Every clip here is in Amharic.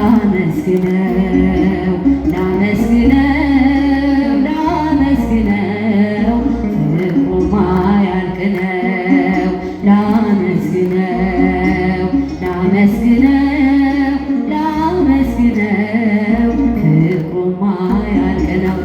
ላመስግነው ላመስግነው ላመስግነው ፍቅሩማ ያልቅ ነው። ላመስግነው ላመስግነው ላመስግነው ፍቅሩማ ያልቅ ነው።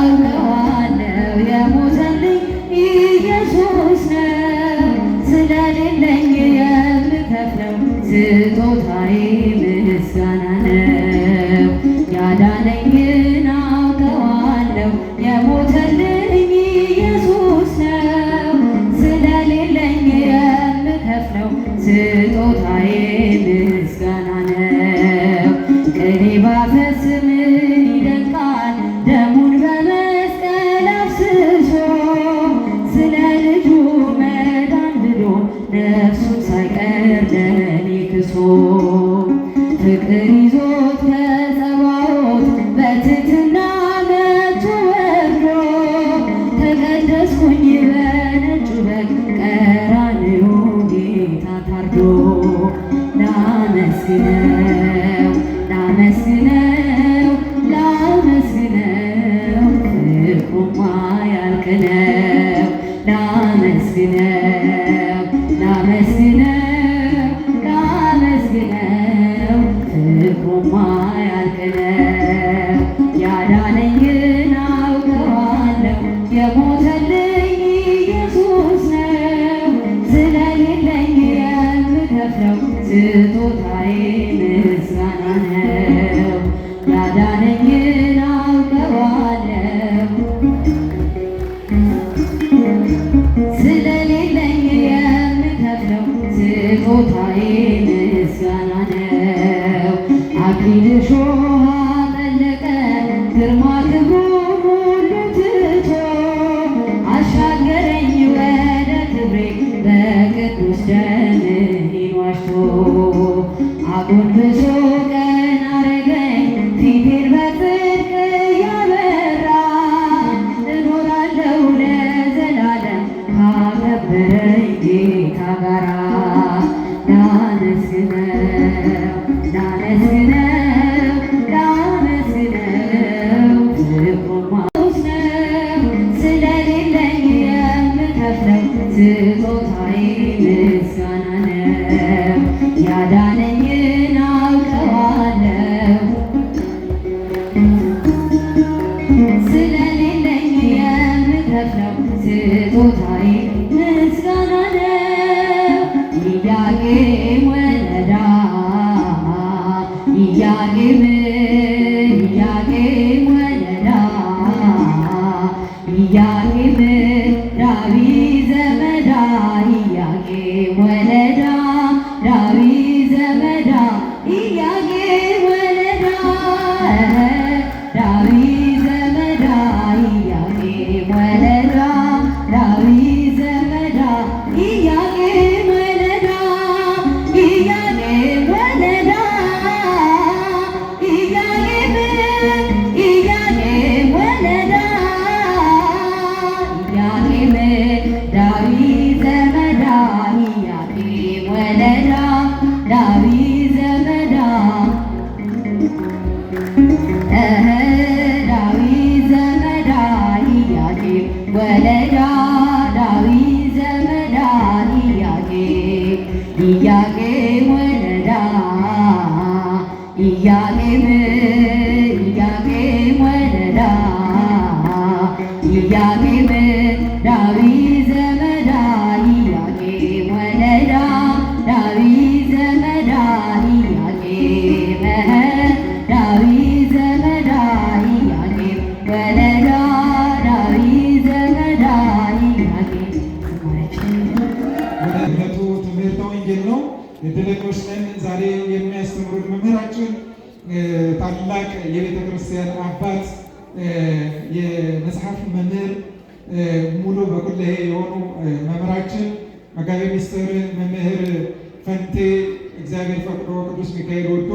አውቀዋለሁ የሞተልኝ ኢየሱስ ነው። ስለሌለኝ የምከፍለው ስጦታዬ ምስጋና ነው። ያዳነኝን አውቀዋለሁ የሞተልኝ ኢየሱስ ነው። ስለሌለኝ የምከፍለው ስጦታዬ ምስጋና ነው። ቅኔ ባፈስ ምን ይደንቃል ደሙን በመስቀል አፍስሶ ስለ ልጁ መዳን ብሎ ነፍሱን ሳይቀር ለኔ ክሶ ፍቅር ይዞት ከጸባዖት በትሕትና መጥቶ ወርዶ ተቀደስኩኝ በነጩ በግ ቀራንዮ ጌታ ታርዶ። ላመስግነው ላመስግነው ላመስግነው ፍቅሩማ ያልቅ ነው። ላመስግነው ላመስግነው ላመስግነው ፍቅሩማ ያልቅ ነው። ያዳነኝን አውቀዋለሁ የሞተልኝ ኢየሱስ ነው። ስለሌለኝ የምከፍለው ስጦታዬ ምስጋና ነው። ያዳነኝን አውቀዋለሁ ስለሌለኝ የምከፍለው ስጦታዬ ምስጋና ነው። አክሊል እሾህ አጠለቀ ግርማ ክብሩን ሁሉ ትቶ አሻገረኝ ወደ ክብሬ በቅዱስ ደምህን ዋጅቶ አጎንብሶ ቀና አረገኝ ፊቴን በጽድቅ ያበራ እኖራለሁ ለዘላለም ካከበረኝ ጌታ ጋራ። ላመስግነው ላመስግነው ላመስግነው ፍቅሩማ ነው። ስለሌለኝ የምከፍለው ስጦታዬ ምስጋና ነው። ያዳነኝን አውቀዋለሁ ስለሌለኝ የምከፍለው ስጦታዬ ምስጋና ነው። ኢያቄም ወለዳ ኢያቄም ኢያቄም ወለዳ ኢያቄም ዳዊት ዘመዳ ኢያቄም ወለዳ ዳዊት ዘመዳ ኢያቄም ወለዳ ዳዊት ዘመዳ ኢያቄም ወለዳ ዳዊት ዘመዳ ኢያቄም ወለዳ ኢያቄም ወለዳ ኢያቄም ኢያቄም ወለዳ ኢያቄም ዳዊት ዘመዳ ኢያቄም ወለዳ ዳዊት ዘመዳ ዳዊት ዘመዳ ኢያቄም ወለዳ ዳዊት ዘመዳ ኢያቄም ወለዳ ኢያቄም ኢያቄም ወለዳ ኢያቄም ዳዊት ዘመዳ ኢያቄም ወለዳ ዳዊት ዘመዳ ኢያቄም ዳዊት ዘመዳ ኢያቄም ወለዳ ዳዊት ዘመዳ ኢያቄም። ዕለቱ ትምህርተ ወንጌል ነው። እድለኞች ነን። ዛሬ የሚያስተምሩን መምህራችን ታላቅ የቤተ ክርስቲያን አባት የመጽሐፍ መምህር ሙሉ በኩለሄ የሆኑ መምህራችን መጋቤ ምስጢር መምህር ፈንቴ እግዚአብሔር ፈቅዶ ቅዱስ ሚካኤል ወዶ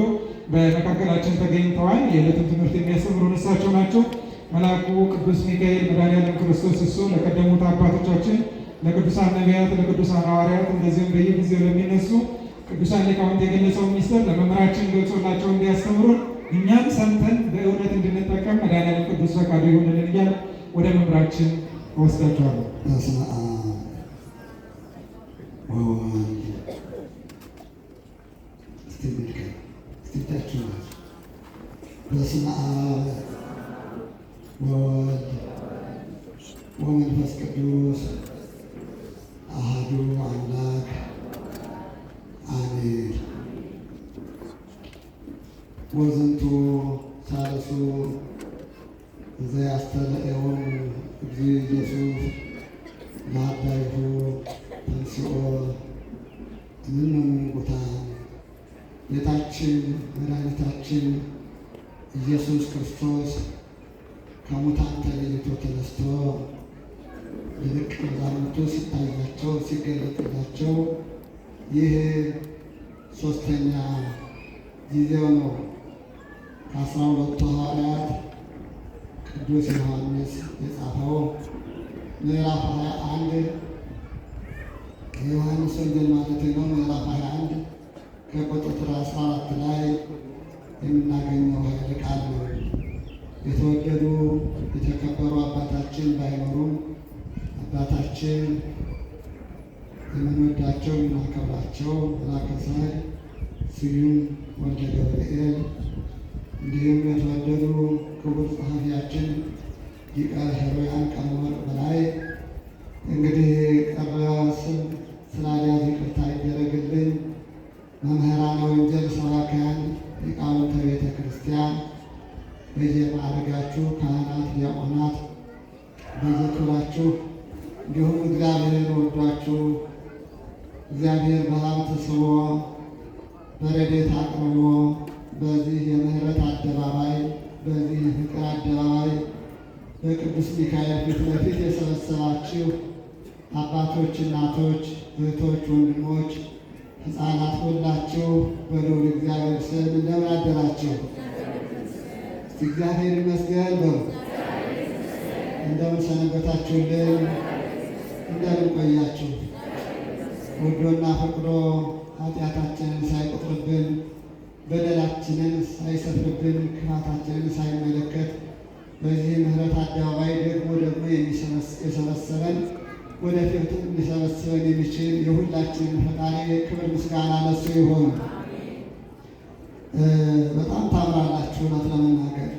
በመካከላችን ተገኝተዋል። የዕለቱን ትምህርት የሚያስተምሩን እሳቸው ናቸው። መልአኩ ቅዱስ ሚካኤል መድኃኔዓለም ክርስቶስ እሱ ለቀደሙት አባቶቻችን ለቅዱሳን ነቢያት፣ ለቅዱሳን ሐዋርያት እንደዚሁም በየጊዜው ለሚነሱ ቅዱሳን ሊቃውንት የገለጸውን ሚስጥር ለመምህራችን ገልጾላቸው እንዲያስተምሩን እኛም ሰምተን በእውነት እንድንጠቀም መድኃኔዓለም ቅዱስ ፈቃዱ ይሁንልን እያለ ወደ መምህራችን እወስዳችኋለሁ። በስመ አብ ወወልድ በስመ አብ ወወልድ ወመንፈስ ቅዱስ አሐዱ አምላክ አሜን። ወዝንቱ ሣልሱ ዘያስተርእዮሙ እግዚእ ኢየሱስ ለአርዳኢሁ ተንሥኦ እምነ ሙታን። ጌታችን መድኃኒታችን ኢየሱስ ክርስቶስ ከሙታን ተለይቶ ተነስቶ ለደቀ መዛሙርቱ ሲታያቸው ሲገለጥላቸው ይህ ሦስተኛ ጊዜው ነው። ከ12ቱ ሐዋርያት ቅዱስ ዮሐንስ የጻፈው ምዕራፍ 21 የዮሐንስ ወንጌል ማለት ነው። ምዕራፍ 21 ከቁጥር 14 ላይ የምናገኘው ኃይለ ቃል ነው። የተወደዱ የተከበሩ አባታችን ባይኖሩም አባታችን የምንወዳቸው የምናከብራቸው መላከ ሰማይ ስዩም ወልደ ገብርኤል እንዲሁም የተወደዱ ክቡር ጸሐፊያችን ሊቀ ኅሩያን ቀለመወርቅ በላይ እንግዲህ ቀረ ስም ስላልያዝ ይቅርታ ይደረግልኝ። መምህራነ ወንጌል፣ ሰባክያን፣ ሊቃውንተ ቤተ ክርስቲያን በየማዕረጋችሁ ካህናት፣ ዲያቆናት በየክብራችሁ እንዲሁም እግዚአብሔርን ወዷችሁ እግዚአብሔር በሀብት ስቦ በረድኤት አቅርቦ በዚህ የምህረት አደባባይ በዚህ የፍቅር አደባባይ በቅዱስ ሚካኤል ፊት ለፊት የሰበሰባችሁ አባቶች፣ እናቶች፣ እህቶች፣ ወንድሞች፣ ሕፃናት ሁላችሁ በልዑል እግዚአብሔር ስም እንደምን አደራችሁ? እግዚአብሔር ይመስገን በሉ። እንደምን ሰነበታችሁልን? እንደምን ቆያችሁ? ወዶና ፈቅዶ ኃጢአታችንን ሳይቆጥርብን በደላችንን ሳይሰፍርብን ክፋታችንን ሳይመለከት በዚህ ምሕረት አደባባይ ደግሞ የሰበሰበን ወደፊትም ሊሰበስበን የሚችል የሁላችንን ፈጣሪ ክብር ምስጋና ለእሱ ይሆን። በጣም ታምራላችሁ። እውነት ለመናገር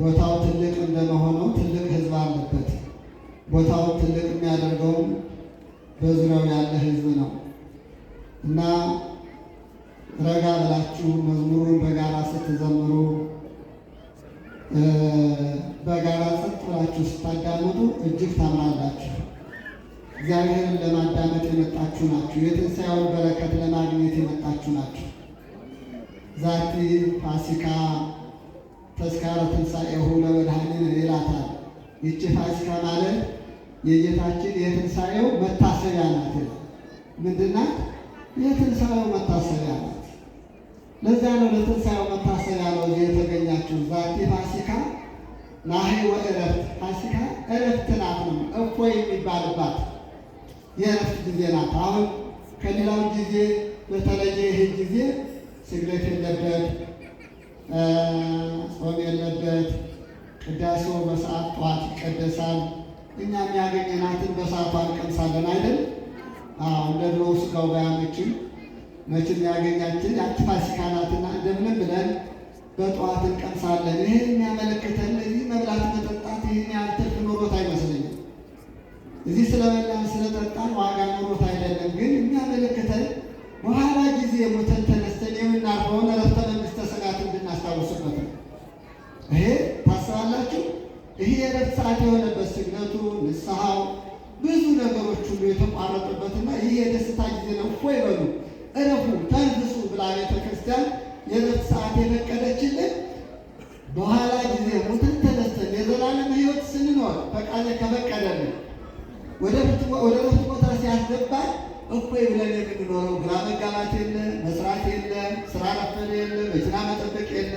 ቦታው ትልቅ እንደመሆነው ትልቅ ሕዝብ አለበት። ቦታውን ትልቅ የሚያደርገውም በዙሪያው ያለ ሕዝብ ነው እና ረጋ ብላችሁ መዝሙሩን በጋራ ስትዘምሩ በጋራ ጸጥ ብላችሁ ስታዳምጡ እጅግ ታምራላችሁ። እግዚአብሔርን ለማዳመጥ የመጣችሁ ናችሁ። የትንሣኤውን በረከት ለማግኘት የመጣችሁ ናችሁ። ዛቲ ፋሲካ ተስካረ ትንሣኤሁ ለመድኃኒነ ይላታል። ይቺ ፋሲካ ማለት የጌታችን የትንሣኤው መታሰቢያ ናት። ምንድን ናት? የትንሣኤው መታሰቢያ ናት። ለዚያ ነው ለትንሣኤው መታሰቢያ ነው እዚህ የተገኛችሁ። ዛቲ ፋሲካ ናሂ ወእረፍት። ፋሲካ እረፍት ናት ነው፣ እፎይ የሚባልባት የእረፍት ጊዜ ናት። አሁን ከሌላው ጊዜ በተለየ ይህ ጊዜ ስግደት የለበት፣ ጾም የለበት። ቅዳሴው በሰዓት ጠዋት ይቀደሳል። እኛም ያገኘናትን በሰዓቷ እንቀምሳለን አይደል? እንደ ድሮ ስጋው ባያመችም መቼም ያገኛችን ያቺ ፋሲካ ናትና እንደምንም ብለን በጠዋት እንቀምሳለን። ይህን የሚያመለክተን እዚህ መብላት መጠጣት ይህን ያህል ትርፍ ኖሮት አይመስለኝም። እዚህ ስለበላን ስለጠጣን ዋጋ ኖሮት አይደለም። ግን የሚያመለክተን በኋላ ጊዜ ሞተን ተነስተን የምናርፈውን ዕረፍተ መንግሥተ ሰማያት እንድናስታውስበት ነው። ይሄ ታስባላችሁ? ይሄ የዕረፍት ሰዓት የሆነበት ስግደቱ፣ ንስሐው፣ ብዙ ነገሮች ሁሉ የተቋረጡበትና ይህ የደስታ ጊዜ ነው። እፎይ በሉ እረፉ፣ ተንፍሱ ብላ ቤተ ክርስቲያን የዕረፍት ሰዓት የፈቀደችልን በኋላ ጊዜ ሞተን ተነስተን የዘላለም ሕይወት ስንኖር ፈቃደ ከፈቀደልን ወደ ዕረፍት ቦታ ሲያስገባል እፎይ ብለን የምንኖረው ግራ መጋባት የለ፣ መስራት የለ፣ ስራ ረፈድ የለ፣ መኪና መጠበቅ የለ።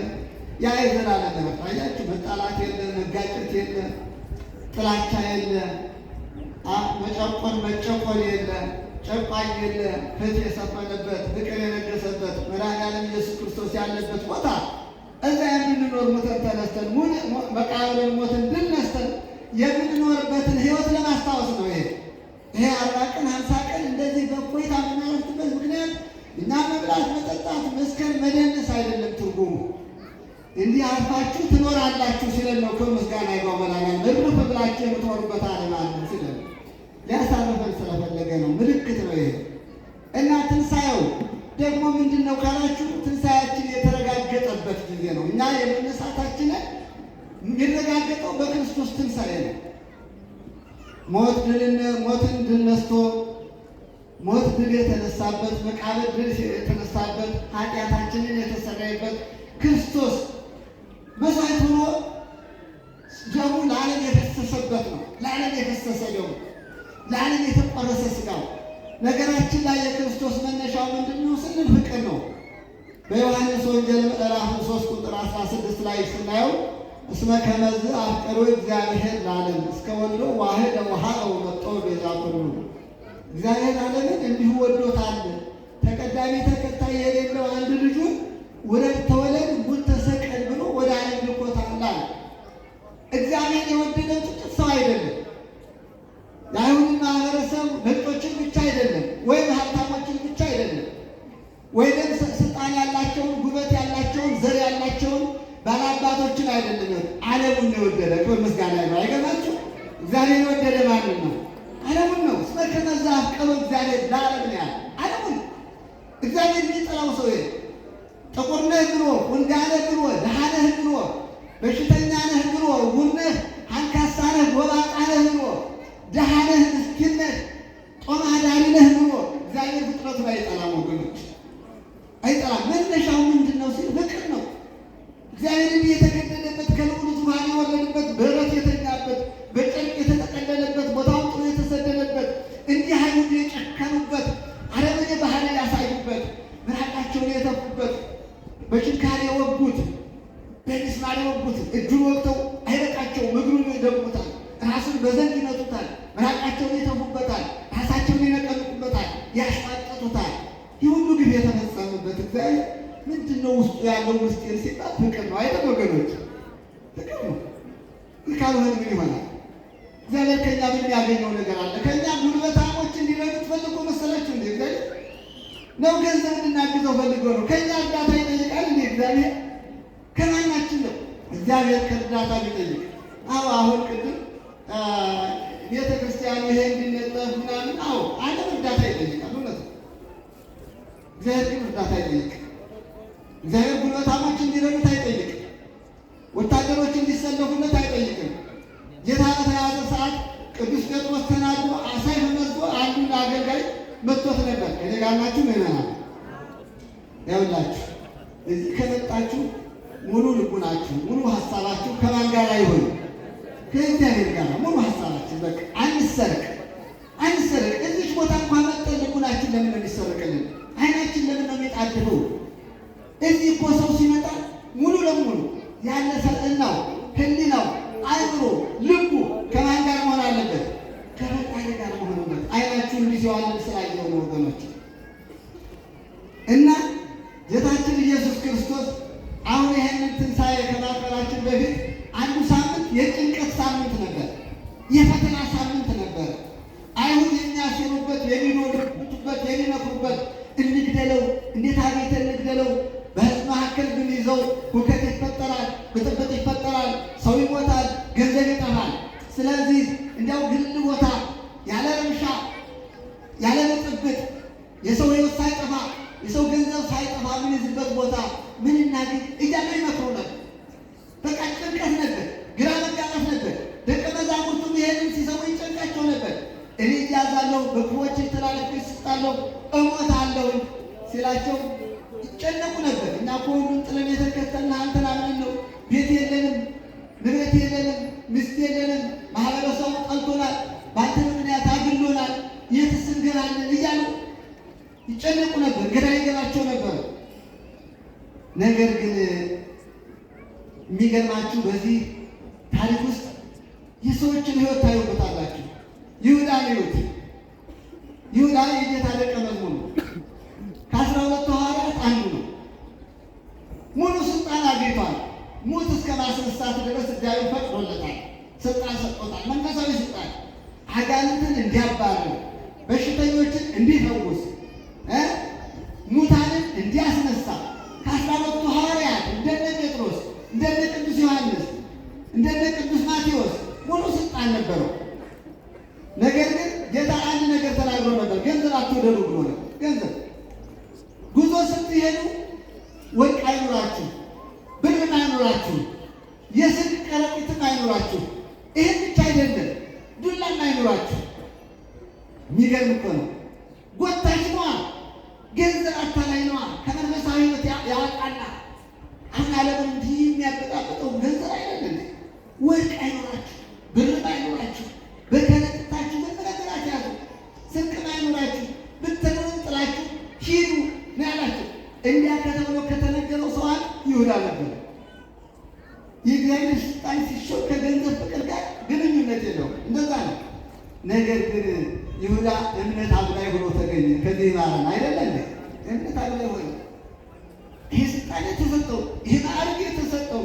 ያ የዘላለም ዕረፍት አያችሁ። መጣላት የለ፣ መጋጨት የለ፣ ጥላቻ የለ፣ መጨቆን መጨቆን የለ። ጨቋኝ የለ፣ ፍትሕ የሰፈነበት፣ ፍቅር የነገሰበት መድኃኔዓለም ኢየሱስ ክርስቶስ ያለበት ቦታ እዛ የምንኖር ሞተን ተነስተን መቃብርን ሞትን ድል ነስተን የምንኖርበትን ሕይወት ለማስታወስ ነው። ይሄ 40 ቀን 50 ቀን እንደዚህ በቆይታ የምናረፍትበት ምክንያት እና መብላት፣ መጠጣት፣ መስከር፣ መደነስ አይደለም ትርጉሙ። እንዲህ አርፋችሁ ትኖራላችሁ ሲለን ነው። ከምስጋና ይግባው መድኃኔዓለም እርፍ ብላችሁ የምትኖሩበት ዓለም አለ ሲለን ሊያሳርፈን ስለፈለገ ነው። ምልክት ነው ይሄ እና ትንሣኤው ደግሞ ምንድን ነው ካላችሁ ትንሣኤያችን የተረጋገጠበት ጊዜ ነው። እኛ የመነሳታችንን የሚረጋገጠው በክርስቶስ ትንሣኤ ነው። ሞትን ድል ነስቶ ሞት ድል የተነሳበት፣ መቃብር ድል የተነሳበት፣ ኃጢአታችንን የተሰረየበት ክርስቶስ መስዋዕት ሆኖ ደሙ ለዓለም የፈሰሰበት ነው። ለዓለም የፈሰሰ ደሙ፣ ለዓለም የተቆረሰ ሥጋው። ነገራችን ላይ የክርስቶስ መነሻው ምንድን ነው ስንል ፍቅር ነው። በዮሐንስ ወንጌል ምዕራፍ 3 ቁጥር 16 ላይ ስናየው እስመ ከመዝ አፍቀሮ እግዚአብሔር ለዓለም እስከ ወልዶ ዋህደ ወሀበ ወመጦ ቤዛ ኩሉ። እግዚአብሔር ዓለምን እንዲሁ ወዶታል፣ ተቀዳሚ ተከታይ የሌለው አንድ ልጁን ውረድ ተወለድ ሙት ተሰቀል ብሎ ወደ ዓለም ልኮታል። እግዚአብሔር የወደደው ጥቂት ሰው አይደለም። የአይሁድን ማህበረሰብ ነጮችን ብቻ አይደለም፣ ወይም ሀብታሞችን ብቻ አይደለም፣ ወይም ስልጣን ያላቸውን ጉልበት ያላቸውን ዘር ያላቸውን ባላባቶችን አይደለም። ዓለሙን ነው የወደደ። ክብር ምስጋና ይግባው። አይገባችሁ? እግዚአብሔር የወደደ ማንን ነው? ዓለሙን ነው። እስመ ከመዝ አፍቀሮ እግዚአብሔር ለዓለም ነው ያለ ዓለሙን። እግዚአብሔር የሚጠላው ሰው ጥቁር ነህ ብሎ፣ ወንዳ ነህ ብሎ፣ ድሃ ነህ ብሎ፣ በሽተኛ ነህ ብሎ፣ ዕውር ነህ፣ አንካሳ ነህ፣ ጎባጣ ነህ ብሎ፣ ድሃ ነህ፣ ምስኪን ነህ፣ ጦም አዳሪ ነህ ብሎ እግዚአብሔር ፍጥረቱን አይጠላም ወገኖች፣ አይጠላም። መነሻው ምንድን ነው ሲል ፍቅር ነው። እግዚአብሔር እንዲህ የተገደለበት፣ ከልዑል ዙፋን የወረደበት፣ በረት የተኛበት፣ በጨርቅ የተጠቀለለበት፣ ቦታውን ጥሎ የተሰደደበት፣ እንዲህ አይሁድ የጨከኑበት፣ አረመኔ ባህሪ ያሳዩበት፣ ምራቃቸውን የተፉበት፣ በችንካር የወጉት፣ በሚስማር የወጉት፣ እጁን ወቅተው አይበቃቸውም፣ እግሩን ይደግሙታል፣ ራሱን በዘንግ ይመቱታል፣ ምራቃቸውን የተፉበታል፣ ራሳቸውን ይነቀንቁበታል፣ ያሽማጠጡታል። ይህ ሁሉ ግፍ የተፈጸመበት እግዚአብሔር ምንድን ነው ውስጡ ያለው ምስጢር ሲባል ፍቅር ነው። አይደል ወገኖች? ፍቅር ነው። ይህ ካልሆነ ምን ይሆናል? እግዚአብሔር ከእኛ ምን ያገኘው ነገር አለ? ከእኛ ጉልበታሞች እንዲረዱት ፈልጎ መሰላችሁ እንዴ? እግዚአብሔር ነው ገንዘብ እንድናግዘው ፈልጎ ነው። ከእኛ እርዳታ ይጠይቃል እንዴ? እግዚአብሔር ከማናችን ነው እግዚአብሔር ከእርዳታ ቢጠይቅ? አዎ አሁን ቅድም ቤተ ክርስቲያኑ ይሄ እንዲነጠፍ ምናምን፣ አዎ ዓለም እርዳታ ይጠይቃል። እውነት ነው። እግዚአብሔር ግን እርዳታ ይጠይቃል። እግዚአብሔር ጉልበታሞች እንዲረዱት አይጠይቅም። ወታደሮች እንዲሰለፉለት አይጠይቅም። ጌታ በተያዘ ሰዓት ቅዱስ ጴጥሮስ ተናግሮ አሳይ በመዝጎ አንዱን አገልጋይ መጥቶት ነበር። ከኔ ጋር ናችሁ ምዕመናን? ያውላችሁ እዚህ ከመጣችሁ ሙሉ ልቡናችሁ ሙሉ ሀሳባችሁ ከማን ጋር ይሆን? ከእግዚአብሔር ጋር ሙሉ ሀሳባችሁ። በቃ አንሰርቅ። እዚህ ቦታ እንኳን መጠን ልቡናችን ለምን ነው የሚሰርቅልን? አይናችን ለምን ነው የሚጣድፈው? እዚህ እኮ ሰው ሲመጣ ሙሉ ለሙሉ ያለ ሰጥናው፣ ህሊናው፣ አይምሮ፣ ልቡ ከማን ጋር መሆን አለበት? ከፈጣሪ ጋር መሆን አለበት። አይናችሁ እንዲህ ሲዋልን ስላየው ነው ወገኖች። እና ጌታችን ኢየሱስ ክርስቶስ አሁን ይህንን ትንሣኤ ከማክበራችን በፊት አንዱ ሳምንት የጭንቀት ሳምንት ነበር፣ የፈተና ሳምንት ነበር። አይሁድ የሚያስሩበት፣ የሚኖሩበት፣ የሚመክሩበት እንግደለው፣ እንዴት አግኝተን እንግደለው፣ በሕዝብ መካከል ግን ይዘው ሁከት ይፈጠራል፣ ብጥብጥ ይፈጠራል፣ ሰው ይሞታል፣ ገንዘብ ይጠፋል። ስለዚህ እንዲያው ግል ቦታ ያለ ረብሻ ያለ ብጥብጥ የሰው ሕይወት ሳይጠፋ የሰው ገንዘብ ሳይጠፋ ምን ይዝበት ቦታ ምን እናገኝ እያለ ይመክሩ ነበር። በቃ ጭንቀት ነበር፣ ግራ መጋባት ነበር። ደቀ መዛሙርቱም ይሄንን ሲሰሙ ይጨንቃቸው ነበር። እኔ እያዛለሁ፣ በክፉዎች ተላልፌ እሰጣለሁ፣ እሞታለሁ ሲላቸው ይጨነቁ ነበር። እኛ እኮ ሁሉን ጥለን የተከተልን አንተን አምነን ነው። ቤት የለንም፣ ንብረት የለንም፣ ሚስት የለንም፣ ማህበረሰቡ ጠልቶናል፣ በአንተ ምክንያት አግሎናል፣ የትስ እንገባለን እያሉ ይጨነቁ ነበር፣ ግራ ይገባቸው ነበር። ነገር ግን የሚገርማችሁ በዚህ ታሪክ ውስጥ የሰዎችን ሕይወት ታዩበታላችሁ። ይሁዳን ሕይወት ይሁዳ የጌታ ደቀ መዝሙር ነው። ከ12 ሐዋርያት አንዱ ነው። ሙሉ ስልጣን አግኝቷል። ሙት እስከ ማስነሳት ድረስ እግዚአብሔር ፈቅዶለታል። ስልጣን ሰጥቶታል። መንፈሳዊ ስልጣን አጋንንትን እንዲያባርር፣ በሽተኞችን እንዲፈውስ፣ ሙታንን እንዲያስነሳ ከ12 ሐዋርያት እንደነ ጴጥሮስ፣ እንደነ ቅዱስ ዮሐንስ፣ እንደነ ቅዱስ ማቴዎስ ሙሉ ስልጣን ነበረው። ነገር ግን ጌታ አንድ ነገር ተናግሮ ነበር። ገንዘብ አትውደዱ ብሎ ነበር። ገንዘብ ጉዞ ስትሄዱ ወርቅ አይኖራችሁ፣ ብርም አይኖራችሁ፣ የስንቅ ከረጢትም አይኖራችሁ። ይህን ብቻ አይደለም፣ ዱላም አይኖራችሁ። የሚገርም እኮ ነው። ጎታች ነዋ። ገንዘብ አታላይ ነዋ። ከመንፈሳዊ ሕይወት ያወጣና አሁን ዓለምን እንዲህ የሚያበጣበጠው ገንዘብ አይደለም። ወርቅ አይኖራችሁ፣ ብርም አይኖራችሁ፣ በከረጢታችሁ ምን ነገር አትያዙ፣ ስንቅም አይኖራችሁ፣ ብትኑን ጥላችሁ ሂዱ ነው ያላቸው። እንዲያ ከተብሎ ከተነገረው ሰው አንድ ይሁዳ ነበር። የእግዚአብሔር ስልጣን ሲሾም ከገንዘብ ፍቅር ጋር ግንኙነት የለውም። እንደዛ ነው። ነገር ግን ይሁዳ እምነት አብላይ ብሎ ተገኘ። ከዚህ ማረን አይደለም እምነት አብላይ ሆነ። ይህ ስልጣን የተሰጠው ይህ ማዕረግ የተሰጠው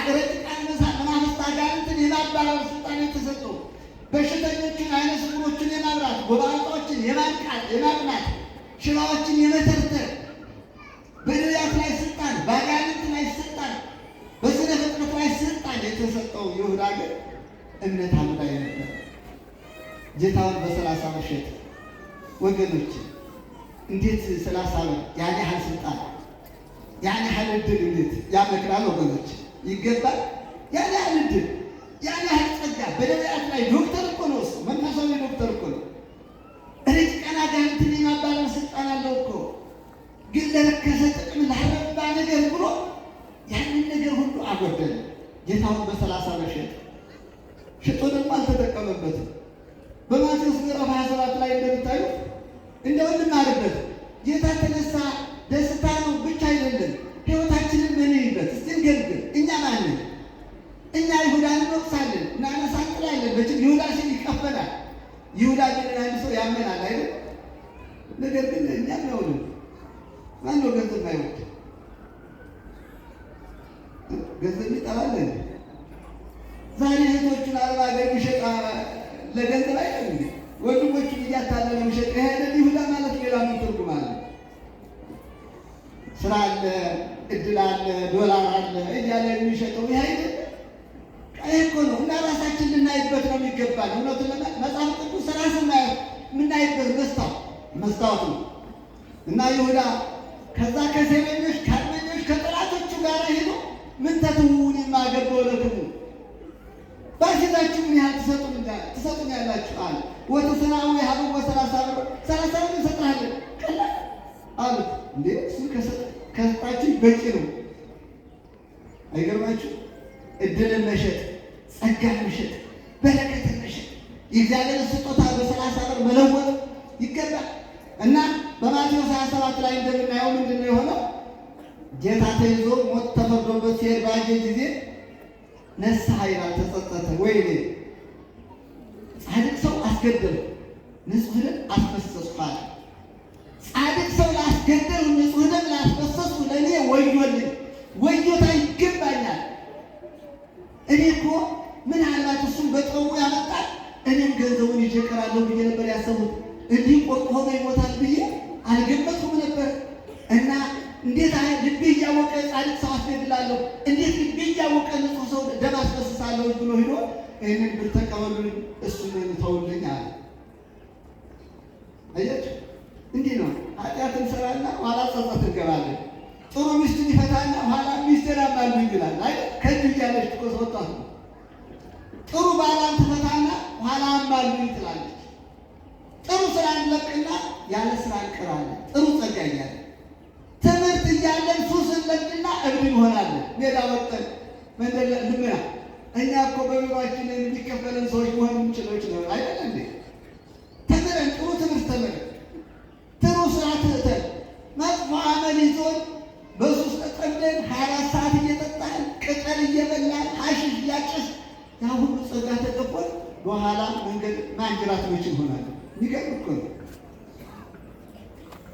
ረቂቃን መናፍስት አጋንንትን የማባረር ስልጣን የተሰጠው በሽተኞችን ዓይነ ስውሮችን የማብራት ጎባጣዎችን የማንቃት የማቅናት ሽባዎችን የመተርተር በነቢያት ላይ ስልጣን በአጋንንት ላይ ስልጣን በስነ ፍጥረት ላይ ስልጣን የተሰጠው ይሁዳ ግን እምነት አብላይ ነበር። ጌታውን በ30 ብር ሸጠ። ወገኖች እንዴት 30 ብር ያን ያህል ስልጣን ያን ያህል ዕድል እንዴት ያመክራል? ወገኖች ይገባል። ያን ያህል ዕድል ያን ያህል ጸጋ በነቢያት ላይ ዶክተር እኮ ነው እሱ። መንፈሳዊ ዶክተር እኮ ነው። ረቂቃን አጋንንትን የማባረር ስልጣን አለው እኮ። ግን ለረከሰ ጥቅም ላረባ ነገር ብሎ ያንን ነገር ሁሉ አጎደለ። ጌታውን በ30 ብር ሸጠ። ሽጦ ደግሞ አልተጠቀመበትም። በማቴዎስ ምዕራፍ 27 ላይ እንደምታዩት እንደው እንማርበት። ጌታ ተነሳ ደስታ ነው ብቻ አይደለም፣ ሕይወታችንን መንይበት። እስቲ እንገልግል። እኛ ማንን? እኛ ይሁዳን እንወቅሳለን፣ እናነሳጥላለን። በችም ይሁዳ ሲል ይቀበላል። ይሁዳ ግን አንድ ሰው ያመናል አይደል? ነገር ግን እኛም ያውሉ ማነው ገንዘብ አይወድ? ገንዘብ ይጠላለን። ዛሬ እህቶቹን አረብ ሀገር የሚሸጣ ለገንዘብ አይደለም እንዴ? ወንድሞቹን እያታለለ የሚሸጥ ይሄ ይሁዳ ማለት ሌላ ምን ትርጉም አለ? ስራ አለ፣ እድል አለ፣ ዶላር አለ እያለ የሚሸጠው ይሄ አይደለም። ይሄ እኮ ነው። እና ራሳችን ልናይበት ነው የሚገባል። እውነቱን መጽሐፍ ቅዱስ ራስ የምናይበት መስታወት ነው። እና ይሁዳ ከዛ ከሴረኞች ከአርመኞች ከጠላቶቹ ጋር ሄዶ ምን ተትውን የማገባው ለክሙ ባሽታችሁ ምን ያህል ትሰጡኛላችሁ አለ። ወተሰናው ያህሉ በ30 ብር 30 ብር እንሰጥሃለን ቀላል አሉት። እንዴ እሱን ከሰጣችሁ በቂ ነው። አይገርማችሁ? እድልን መሸጥ፣ ጸጋን መሸጥ፣ በረከትን መሸጥ፣ የእግዚአብሔር ስጦታ በ30 ብር መለወጥ ይገባል። እና በማቴዎስ 27 ላይ እንደምናየው ምንድን ነው የሆነው? ጌታ ተይዞ ሞት ተፈርዶበት ሲሄድ ባየ ጊዜ ነስሐ ይላል፣ ተጸጸተ። ወይኔ ጻድቅ ሰው አስገደሉ፣ ንጹሕ ደም አስፈሰስኩ አለ። ጻድቅ ሰው ላስገደሉ፣ ንጹሕ ደም ላስፈሰስኩ ለእኔ ወዮልኝ፣ ወዮታ ይገባኛል። እኔ እኮ ምናልባት እሱም በጥበቡ ያመጣል፣ እኔም ገንዘቡን ይዤ እቀራለሁ ብዬ ነበር ያሰቡት። እንዲህ ቆጥሆ ይሞታል ብዬ አልገመትኩም ነበር። እና እንዴት ልቤ እያወቀ ጻድቅ ሰው አስገድላለሁ፣ እንዴት ልቤ እያወቀ ንጹሕ ሰው ደም አስፈስሳለሁ ብሎ ሂዶ ይህንን ብር ተቀበሉኝ፣ እሱን ተውልኝ አለ። አያችሁ፣ እንዲህ ነው። ኃጢአት እንሰራና ኋላ ጸጸት እንገባለን። ጥሩ ሚስትን ይፈታና ኋላ ሚስቴን አማሉኝ ይላል። አይ ከእጁ እያለች እኮ ወጣት ነው። ጥሩ ባሏን ትፈታና ኋላ አማሉኝ ትላለች። ጥሩ ስራ እንለቅና ያለ ስራ እንቀራለን። ጥሩ ጸጋ እያለ ትምህርት እያለን ሱስ እንለቅና እብድ እንሆናለን። ሜዳ ወጥተን መንደር ልምና እኛ እኮ በቢሮአችን የሚከፈለን ሰዎች መሆን የምንችሎች ነው አይደል እንዴ? ተምረን ጥሩ ትምህርት ተምረን ጥሩ ስራ ትተን መጥፎ አመል ይዞን በሱስ ተጠምደን 24 ሰዓት እየጠጣን ቅጠል እየበላን ሐሺሽ እያጨስ ያ ሁሉ ጸጋ ተቀበል በኋላ መንገድ ማንጀራት መች ይሆናል። የሚገርም እኮ ነው።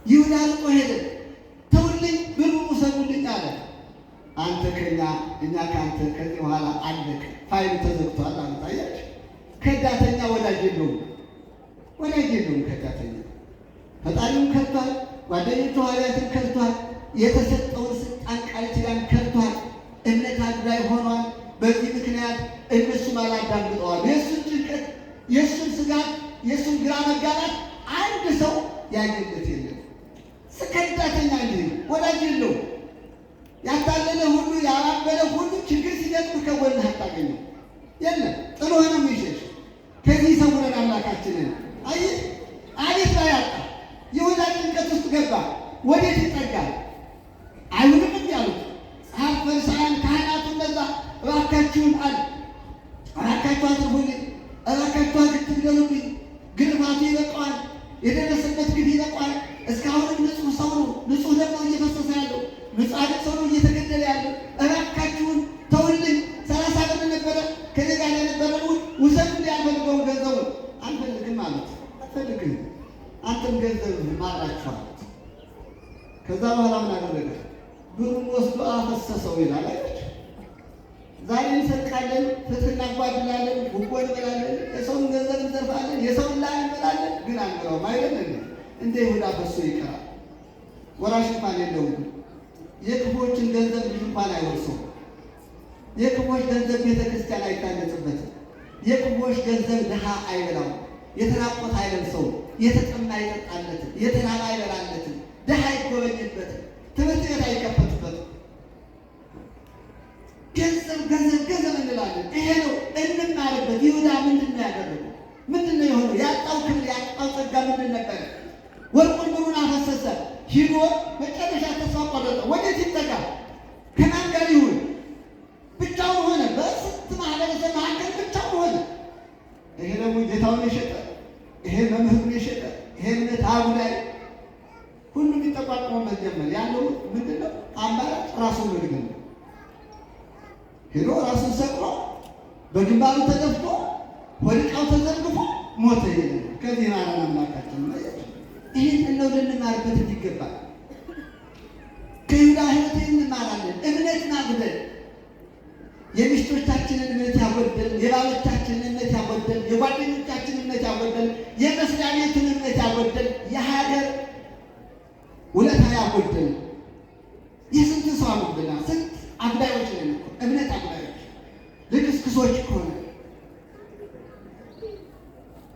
ይሁዳ ርቆ ሄደ። ተውልኝ ብሩ ውሰዱልኝ አለ። አንተ ከኛ እኛ ከአንተ ከዚህ በኋላ አለቀ፣ ፋይሉ ተዘግቷል አለ። ታያችሁ፣ ከዳተኛ ወዳጅ የለውም፣ ወዳጅ የለውም ከዳተኛ። ፈጣሪውን ከድቷል፣ ጓደኞቹ ሐዋርያትን ከድቷል፣ የተሰጠውን ስልጣን ቃል ኪዳን ከድቷል፣ እምነት አጉዳይ ሆኗል። በዚህ ምክንያት እነሱም አላዳምጠዋል። የእሱን ጭንቀት፣ የእሱን ስጋት፣ የእሱን ግራ መጋባት አንድ ሰው ያየለት የለም። ከዳተኛ እንዲህ ወዳጅ የለውም። ያታለለ ሁሉ ያባበለ ሁሉ ችግር ሲገጥም ከጎንህ አታገኘው። የለም ጥሎህ ነው የሚሸሽ። ከዚህ ሰውረን አምላካችንን አየህ። አቤት ላይ ያጣ ይሁዳ ጭንቀት ውስጥ ገባ። ወዴት ይጠጋል? አይሁድም እንዲህ አሉት። ጸሐፍት ፈሪሳውያን ካህናቱ እነዛ እባካችሁን አለ እባካችሁ አትርፉልኝ፣ እባካችሁ አትግደሉብኝ፣ ግርፋቱ ይበቃዋል፣ የደረሰበት ግፍ ይበቃዋል። እስካሁንም ንጹሕ ሰው ነው፣ ንጹሕ ደም ነው እየፈሰሰ ያለው፣ ጻድቅ ሰው ነው እየተገደለ ያለው። እባካችሁን ተውልኝ። 30 ብር ነበረ ከኔ ጋር የነበረውን ውሰዱ። ያልፈልገውን ገንዘቡን አልፈልግም ማለት አልፈልግም፣ አንተም ገንዘብ ማራችኋል። ከዛ በኋላ ምን አደረገ? ብሩን ወስዶ አፈሰሰው ይላል። አይደል? ዛሬ እንሰርቃለን፣ ፍትህ እናጓድላለን፣ ጉቦ እንበላለን፣ የሰውን ገንዘብ እንዘርፋለን፣ የሰውን ላም እንበላለን፣ ግን አንበላውም። አይደል? እንደ ይሁዳ ፈሶ ይቀራል። ወራሽ እንኳን የለውም። የክፎችን ገንዘብ ልጅ እንኳን አይወርሰው። የክፎች ገንዘብ ቤተ ክርስቲያን አይታነጽበትም። የክፎች ገንዘብ ድሃ አይበላው፣ የተራቆተ አይለብሰው፣ የተጠማ አይጠጣለትም፣ የተራበ አይበላለትም፣ ድሃ አይጎበኝበትም፣ ትምህርት ቤት አይከፈትበትም። ገንዘብ ገንዘብ ገንዘብ እንላለን። ይሄ ነው እንማርበት። ይሁዳ ምንድን ነው ያደረገው? ምንድን ነው የሆነው? ያጣው ክብር ያጣው ጸጋ ምንድን ነበረ? ወርቁን ብሩን አፈሰሰ። ሂዶ መጨረሻ ተስፋ ቆረጠ። ወዴት ይጠጋ? ከማን ጋር ይሁን? ብቻውን ሆነ። በስንት ማህበረሰብ መካከል ብቻውን ሆነ። ይሄ ደግሞ ጌታውን የሸጠ፣ ይሄ መምህሩን የሸጠ፣ ይሄ እምነት አጉዳይ ሁሉም የሚጠቋቁመበት ጀመር። ያለው ምንድን ነው አማራጭ? ራሱን መግደል ነው። ሄዶ ራሱን ሰቅሎ በግንባሩ ተደፍቶ ወድቃው ተዘርግፎ ሞተ። ይሄ ከዚህ ማራን አምላካችን ነው። ይህን ነው ልንማርበት ይገባል። ከይሁዳ ሕይወት እንማራለን። እምነት ማጉደል፣ የሚስቶቻችንን እምነት ያጎደል፣ የባሎቻችንን እምነት ያጎደል፣ የጓደኞቻችንን እምነት ያጎደል፣ የመስሪያ ቤቱን እምነት ያጎደል፣ የሀገር ውለታ ያጎደል። የስንት ሰው አጉደላ? ስንት አጉዳዮች ነን እኮ እምነት አጉዳዮች፣ ልክስክሶች ከሆነ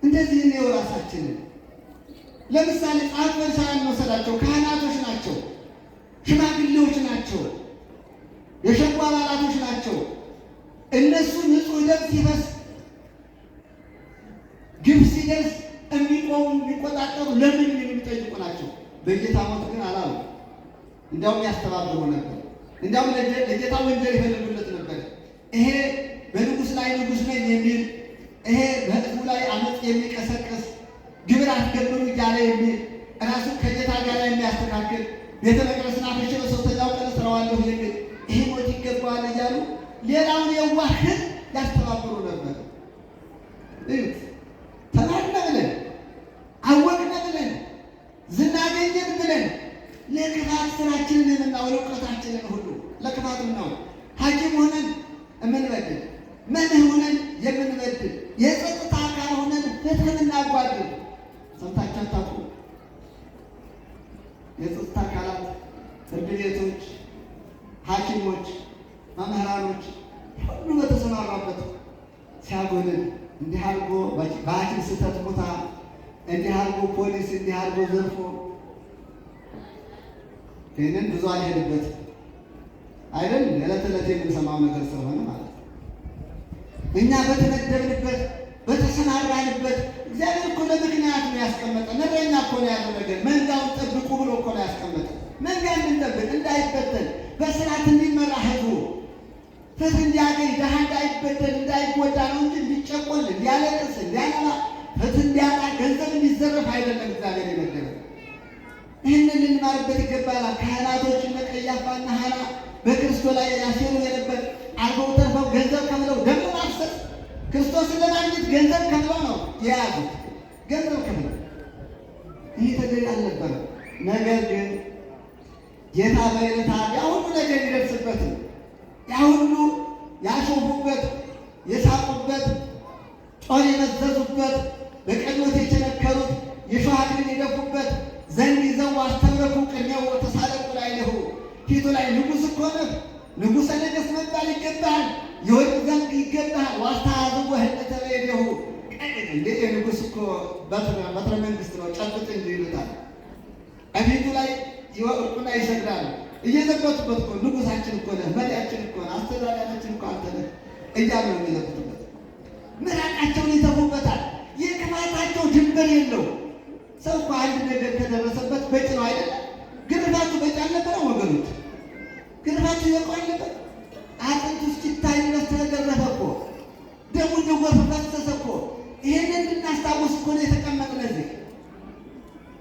እንደዚህ ነው ራሳችንን። ለምሳሌ ጸሐፍት ፈሪሳውያን መሰላቸው ካህናቶች ናቸው፣ ሽማግሌዎች ናቸው፣ የሸንጎ አባላቶች ናቸው። እነሱ ንጹሕ ደም ሲፈስ ግፍ ሲደርስ የሚቆሙ የሚቆጣጠሩ ለምን የሚጠይቁ ናቸው። በጌታ ሞት ግን አላሉ። እንዲያውም ያስተባብሩ ነበር። እንዲያውም ለጌታ ወንጀል ይፈልጉለት ነበር። ይሄ በንጉሥ ላይ ንጉሥ ነኝ የሚል፣ ይሄ በሕዝቡ ላይ አመፅ የሚቀሰቅስ፣ ግብር አትገብሩ እያለ የሚል፣ ራሱን ከጌታ ጋር የሚያስተካክል፣ ቤተ መቅደስን አፍርሼ በሦስተኛው ቀን እሠራዋለሁ የሚል፣ ይሄ ሞት ይገባዋል እያሉ ሌላውን የዋህ ሕዝብ ያስተባብሩ ነበር። እዩት። ተማርነ ብለን አወቅነ ብለን ዝናገኘን ብለን ለክፋት ስራችንን የምናውለው እውቀታችንን ሁሉ ለክፋት ነው። ሐኪም ሆነን የምንበድል፣ መምህር ሆነን የምንበድል፣ የጸጥታ አካል ሆነን ፍትህ የምናጓድል ሰምታችሁ አታውቁም? የጸጥታ አካላት፣ ፍርድ ቤቶች፣ ሐኪሞች፣ መምህራኖች ሁሉ በተሰማራበት ሲያጎልን እንዲህ አድርጎ በሐኪም ስህተት ቦታ እንዲህ አድርጎ ፖሊስ እንዲህ አድርጎ ዘርፎ ይህንን ብዙ አልሄድበት አይደል? ዕለት ዕለት የምንሰማው ነገር ስለሆነ ማለት ነው። እኛ በተመደብንበት በተሰማራንበት እግዚአብሔር እኮ ለምክንያት ነው ያስቀመጠ። እረኛ እኮ ነው ያለው ነገር መንጋውን ጠብቁ ብሎ እኮ ነው ያስቀመጠ። መንጋ እንድንጠብቅ እንዳይበተን በስርዓት እንዲመራ ህዝቡ ፍትህ እንዲያገኝ ድሃ እንዳይበደል እንዳይጎዳ ነው እንጂ እንዲጨቆን እንዲያለቅስ እንዲያነባ ፍትህ እንዲያጣ ገንዘብ እንዲዘረፍ አይደለም እግዚአብሔር የመደበ። ይህንን ልንማርበት ይገባል። ካህናቶች እነ ቀያፋና ሐና በክርስቶስ ላይ ያሴሩ የነበር አልፈው ተርፈው ገንዘብ ከፍለው ደም ማፍሰስ ክርስቶስን ለማግኘት ገንዘብ ከፍለው ነው የያዙት። ገንዘብ ከፍለው ይህ ተገቢ አልነበረም። ነገር ግን ጌታ በዕለተ ዓርብ ያ ሁሉ ነገር ይደርስበት ነው። ያ ሁሉ ያሾፉበት፣ የሳቁበት፣ ጦር የመዘዙበት፣ በቀኖት የቸነከሩት፣ የሾህ አክሊል የደፉበት፣ ዘንግ ይዘው አስተምረኩ ቅድሜው ተሳለቁ ላዕሌሁ ፊቱ ላይ ንጉሥ እኮ ነህ፣ ንጉሠ ነገሥት መባል ይገባሃል፣ የወርቅ ዘንግ ይገባሃል። ዋስተሐዝቦ ህልቀተ በእዴሁ እንዴ የንጉሥ እኮ በትረ መንግሥት ነው ጨብጥ እንጂ ይሉታል። ፊቱ ላይ ይወርቁና ይሰግዳሉ። እየዘበቱበት እኮ ንጉሳችን እኮ ነህ፣ መሪያችን እኮ ነህ፣ አስተዳዳሪያችን እኮ አንተ ነህ እያሉ ነው የሚዘብቱበት። ምራቃቸውን ይተፉበታል። የክፋታቸው ድንበር የለው። ሰው እኮ አንድ ነገር ከደረሰበት በጭ ነው አይደለም። ግርፋቱ በጭ አልነበረ ወገኖች፣ ግርፋቱ ይበቃ አልነበር። አጥንቱ እስኪታይ ድረስ ተገረፈ እኮ፣ ደሙ እንደ ጎርፍ ፈሰሰ እኮ። ይህንን እንድናስታውስ እኮ ነው የተቀመጥን እዚህ።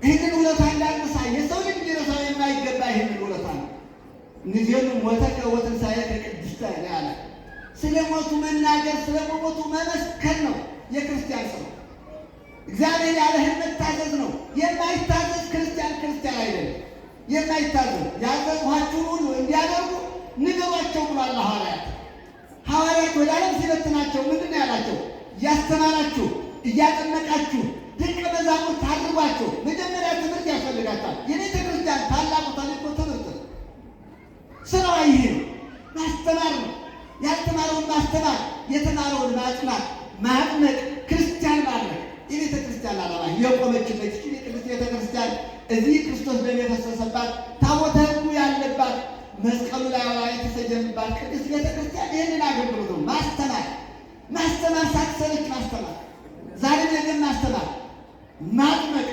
ይህንን ውለታ እንዳንረሳ፣ የሰው ልጅ ሊረሳው የማይገባ ይህንን ውለታ ነው። ንዜኑ ሞተከ ወትንሣኤከ ቅድስተ ያለ ስለ ሞቱ መናገር፣ ስለ ሞቱ መመስከር ነው የክርስቲያን ስራ። እግዚአብሔር ያለህን መታዘዝ ነው። የማይታዘዝ ክርስቲያን ክርስቲያን አይደለም። የማይታዘዝ ያዘዝኋችሁን ሁሉ እንዲያደርጉ ንገሯቸው ብሏል ሐዋርያት። ሐዋርያት ወደ ዓለም ሲበትናቸው ምንድን ነው ያላቸው? እያስተማራችሁ እያጠመቃችሁ ደቀ መዛሙርት አድርጓቸው። መጀመሪያ ትምህርት ያስፈልጋታል። የቤተ ክርስቲያን ታላቁ ተልእኮ ትምህርት ነው። ስራዋ ይሄ ነው፣ ማስተማር ነው። ያልተማረውን ማስተማር፣ የተማረውን ማጽናት፣ ማጥመቅ፣ ክርስቲያን ማድረግ የቤተ ክርስቲያን ዓላማ የቆመችበት ቅድስት ቤተ ክርስቲያን እዚህ ክርስቶስ ደም የፈሰሰባት ታቦተ ሕጉ ያለባት መስቀሉ ላይ የተሰየመባት ቅድስት ቤተ ክርስቲያን ይህንን አገልግሎት ነው። ማስተማር ሳትሰለች ማስተማር፣ ዛሬ ነገም ማስተማር፣ ማጥመቅ፣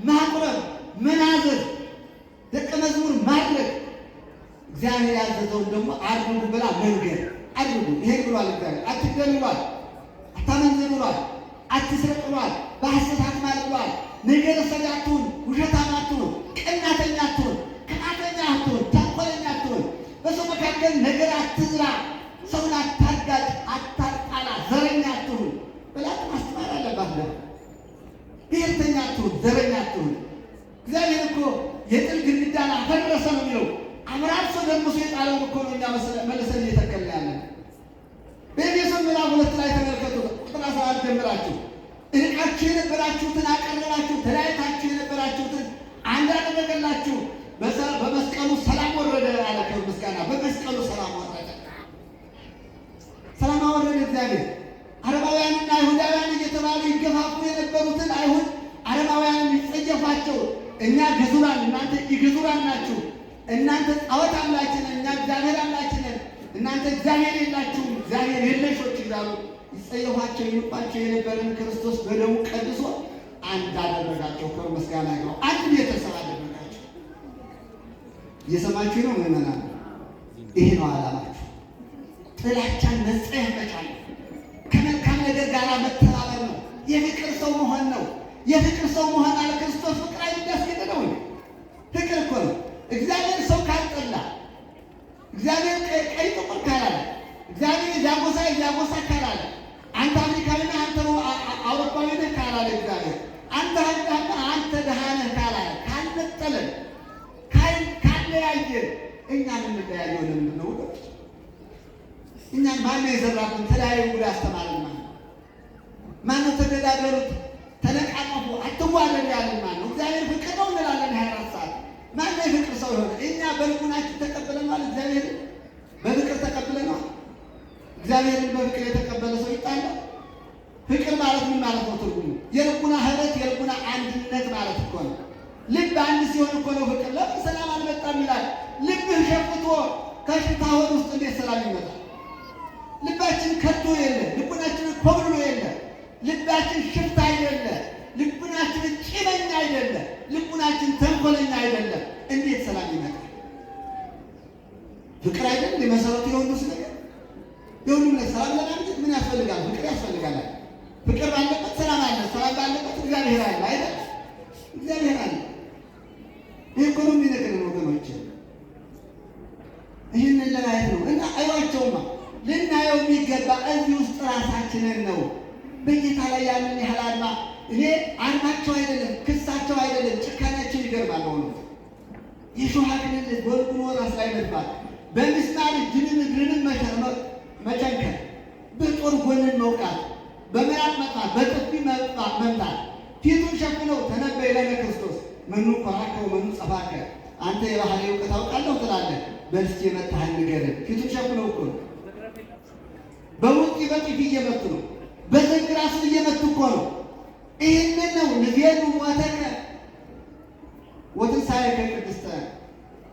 ማቁረብ፣ መናዘዝ፣ ደቀ መዝሙር ማድረግ፣ እግዚአብሔር ያዘዘውን ደግሞ አድርጉ ብላ መንገድ አድርጉ። ይሄን ብሏል እግዚአብሔር። አትግደሉ ብሏል፣ አታመንዝሩ ብሏል፣ አትስረቅ ብሏል፣ በሐሰት አትማል ብሏል። ነገረ ሰሪ አትሁን፣ ውሸታም አትሁን፣ ቀናተኛ አትሁን፣ ከአተኛ አትሁን፣ ተንኮለኛ አትሁን፣ በሰው መካከል ነገር አትዝራ፣ ሰውን አታጋጭ፣ አታጣላ፣ ዘረኛ አትሁን ብላት ማስተማር አለባት። ብሔርተኛ አትሁን፣ ዘረኛ አትሁን። እግዚአብሔር እኮ የጥል ግድግዳን አፈረሰ ነው የሚለው። አብራርሶ ደርምሶ የጣለውን እኮ ነው እኛ መለሰን እየተከለ ያለን። በኤፌሶን ምዕራፍ 2 ላይ ተመልከቱ። ቁጥር 11 ጀምራችሁ እርቃችሁ የነበራችሁትን አቀረባችሁ፣ ተለያይታችሁ የነበራችሁትን አንድ አደረገላችሁ፣ በመስቀሉ ሰላም ወረደ አለ። ክብር ምስጋና። በመስቀሉ ሰላም ወረደ፣ ሰላም አወረደ እግዚአብሔር። አረማውያንና አይሁዳውያን እየተባሉ ይገፋፉ የነበሩትን አይሁድ አረማውያንን ይጸየፋቸው። እኛ ግዙራን፣ እናንተ ኢግዙራን ናችሁ፣ እናንተ ጣዖት አምላኪ ነን፣ እኛ እግዚአብሔር አምላኪ ነን፣ እናንተ እግዚአብሔር የላችሁም፣ እግዚአብሔር የለሾች እያሉ ይጸየፏቸው ይንቋቸው የነበረን ክርስቶስ በደሙ ቀድሶ አንድ አደረጋቸው። ክብር ምስጋና ይግባው። አንድ ቤተሰብ አደረጋቸው። እየሰማችሁ ነው ምዕመናን? ይሄ ነው ዓላማችሁ። ጥላቻን መጸየፍ መቻል፣ ከመልካም ነገር ጋር መተባበር ነው። የፍቅር ሰው መሆን ነው። የፍቅር ሰው መሆን አለ ክርስቶስ ፍቅር አይደስገደው ነው። ፍቅር እኮ ነው። እግዚአብሔር ሰው ካልጠላ፣ እግዚአብሔር ቀይ ጥቁር ካላለ፣ እግዚአብሔር ዛጎሳ ካላለ፣ አንተ አፍሪካዊ ነህ አንተ አውሮፓዊ ነህ ካላለ፣ እግዚአብሔር አንተ ሀብታም አንተ ደሃ ነህ ካላለ፣ ካልነጠለን፣ ካለያየን እኛ የምንለያየው ለምንድን ነው? እኛን ማነው የዘራብን? ተለያዩ ብሎ ያስተማረን ማለት ነው። ማነው ተገዳደሩት፣ ተነቃቀፉ፣ አትዋደዱ ያለን ማነው? እግዚአብሔር ፍቅር ነው እንላለን 24 ሰዓት። ማነው የፍቅር ሰው የሆነ? እኛ በልቡናችን ተቀብለናል። እግዚአብሔርን በፍቅር ተቀብለናል። እግዚአብሔርን በፍቅር የተቀበለ ሰው ይጣላል? ፍቅር ማለት ምን ማለት ነው? ትርጉሙ የልቡና ህብረት፣ የልቡና አንድነት ማለት እኮ ነው። ልብ አንድ ሲሆን እኮ ነው ፍቅር። ለምን ሰላም አልመጣም ይላል? ልብህ ሸፍቶ ከሽታ ሆድ ውስጥ እንዴት ሰላም ይመጣል? ልባችን ከቶ የለ፣ ልቡናችን ኮብልሎ የለ፣ ልባችን ሽፍታ አይደለ፣ ልቡናችን ቂመኛ አይደለ፣ ልቡናችን ተንኮለኛ አይደለ፣ እንዴት ሰላም ይመጣል? ፍቅር አይደል የመሰረቱ የሁሉስ ነገር? የሁሉም ነገር ሰላም ለማግኘት ምን ያስፈልጋል? ፍቅር ያስፈልጋል። ፍቅር ባለበት ሰላም አለ፣ ሰላም ባለበት እግዚአብሔር አለ አይደል? እግዚአብሔር አለ። ይህ ኢኮኖሚ ነገር ነው ወገኖች፣ ይህንን ለማየት ነው። እና አይዋቸውማ ልናየው የሚገባ እዚህ ውስጥ ራሳችንን ነው። በጌታ ላይ ያንን ያህል አድማ እኔ አድማቸው አይደለም፣ ክሳቸው አይደለም፣ ጭካኔያቸው ይገርማል። ሆኖ የሾህ አክሊል በወርቁ ራስ ላይ መድፋት፣ በምስማር እጅንም እግርንም መቸንከር፣ በጦር ጎንን መውቃት፣ በምራቅ መጥፋት፣ በጥፊ መምታት፣ ፊቱን ሸፍነው ተነበየ ለነ ክርስቶስ መኑ ኮራከው መኑ ጸፋከ። አንተ የባህሪ እውቀት አውቃለሁ ትላለህ፣ በልስቲ የመታህን ንገረን። ፊቱን ሸፍነው እኮ ነው። በውጪ በጥፊ እየመቱ ነው። በዘንግ ራሱን እየመቱ እኮ ነው። ይህንን ነው ንቤሉ ሞተከ ወትንሣኤከ ቅድስተ።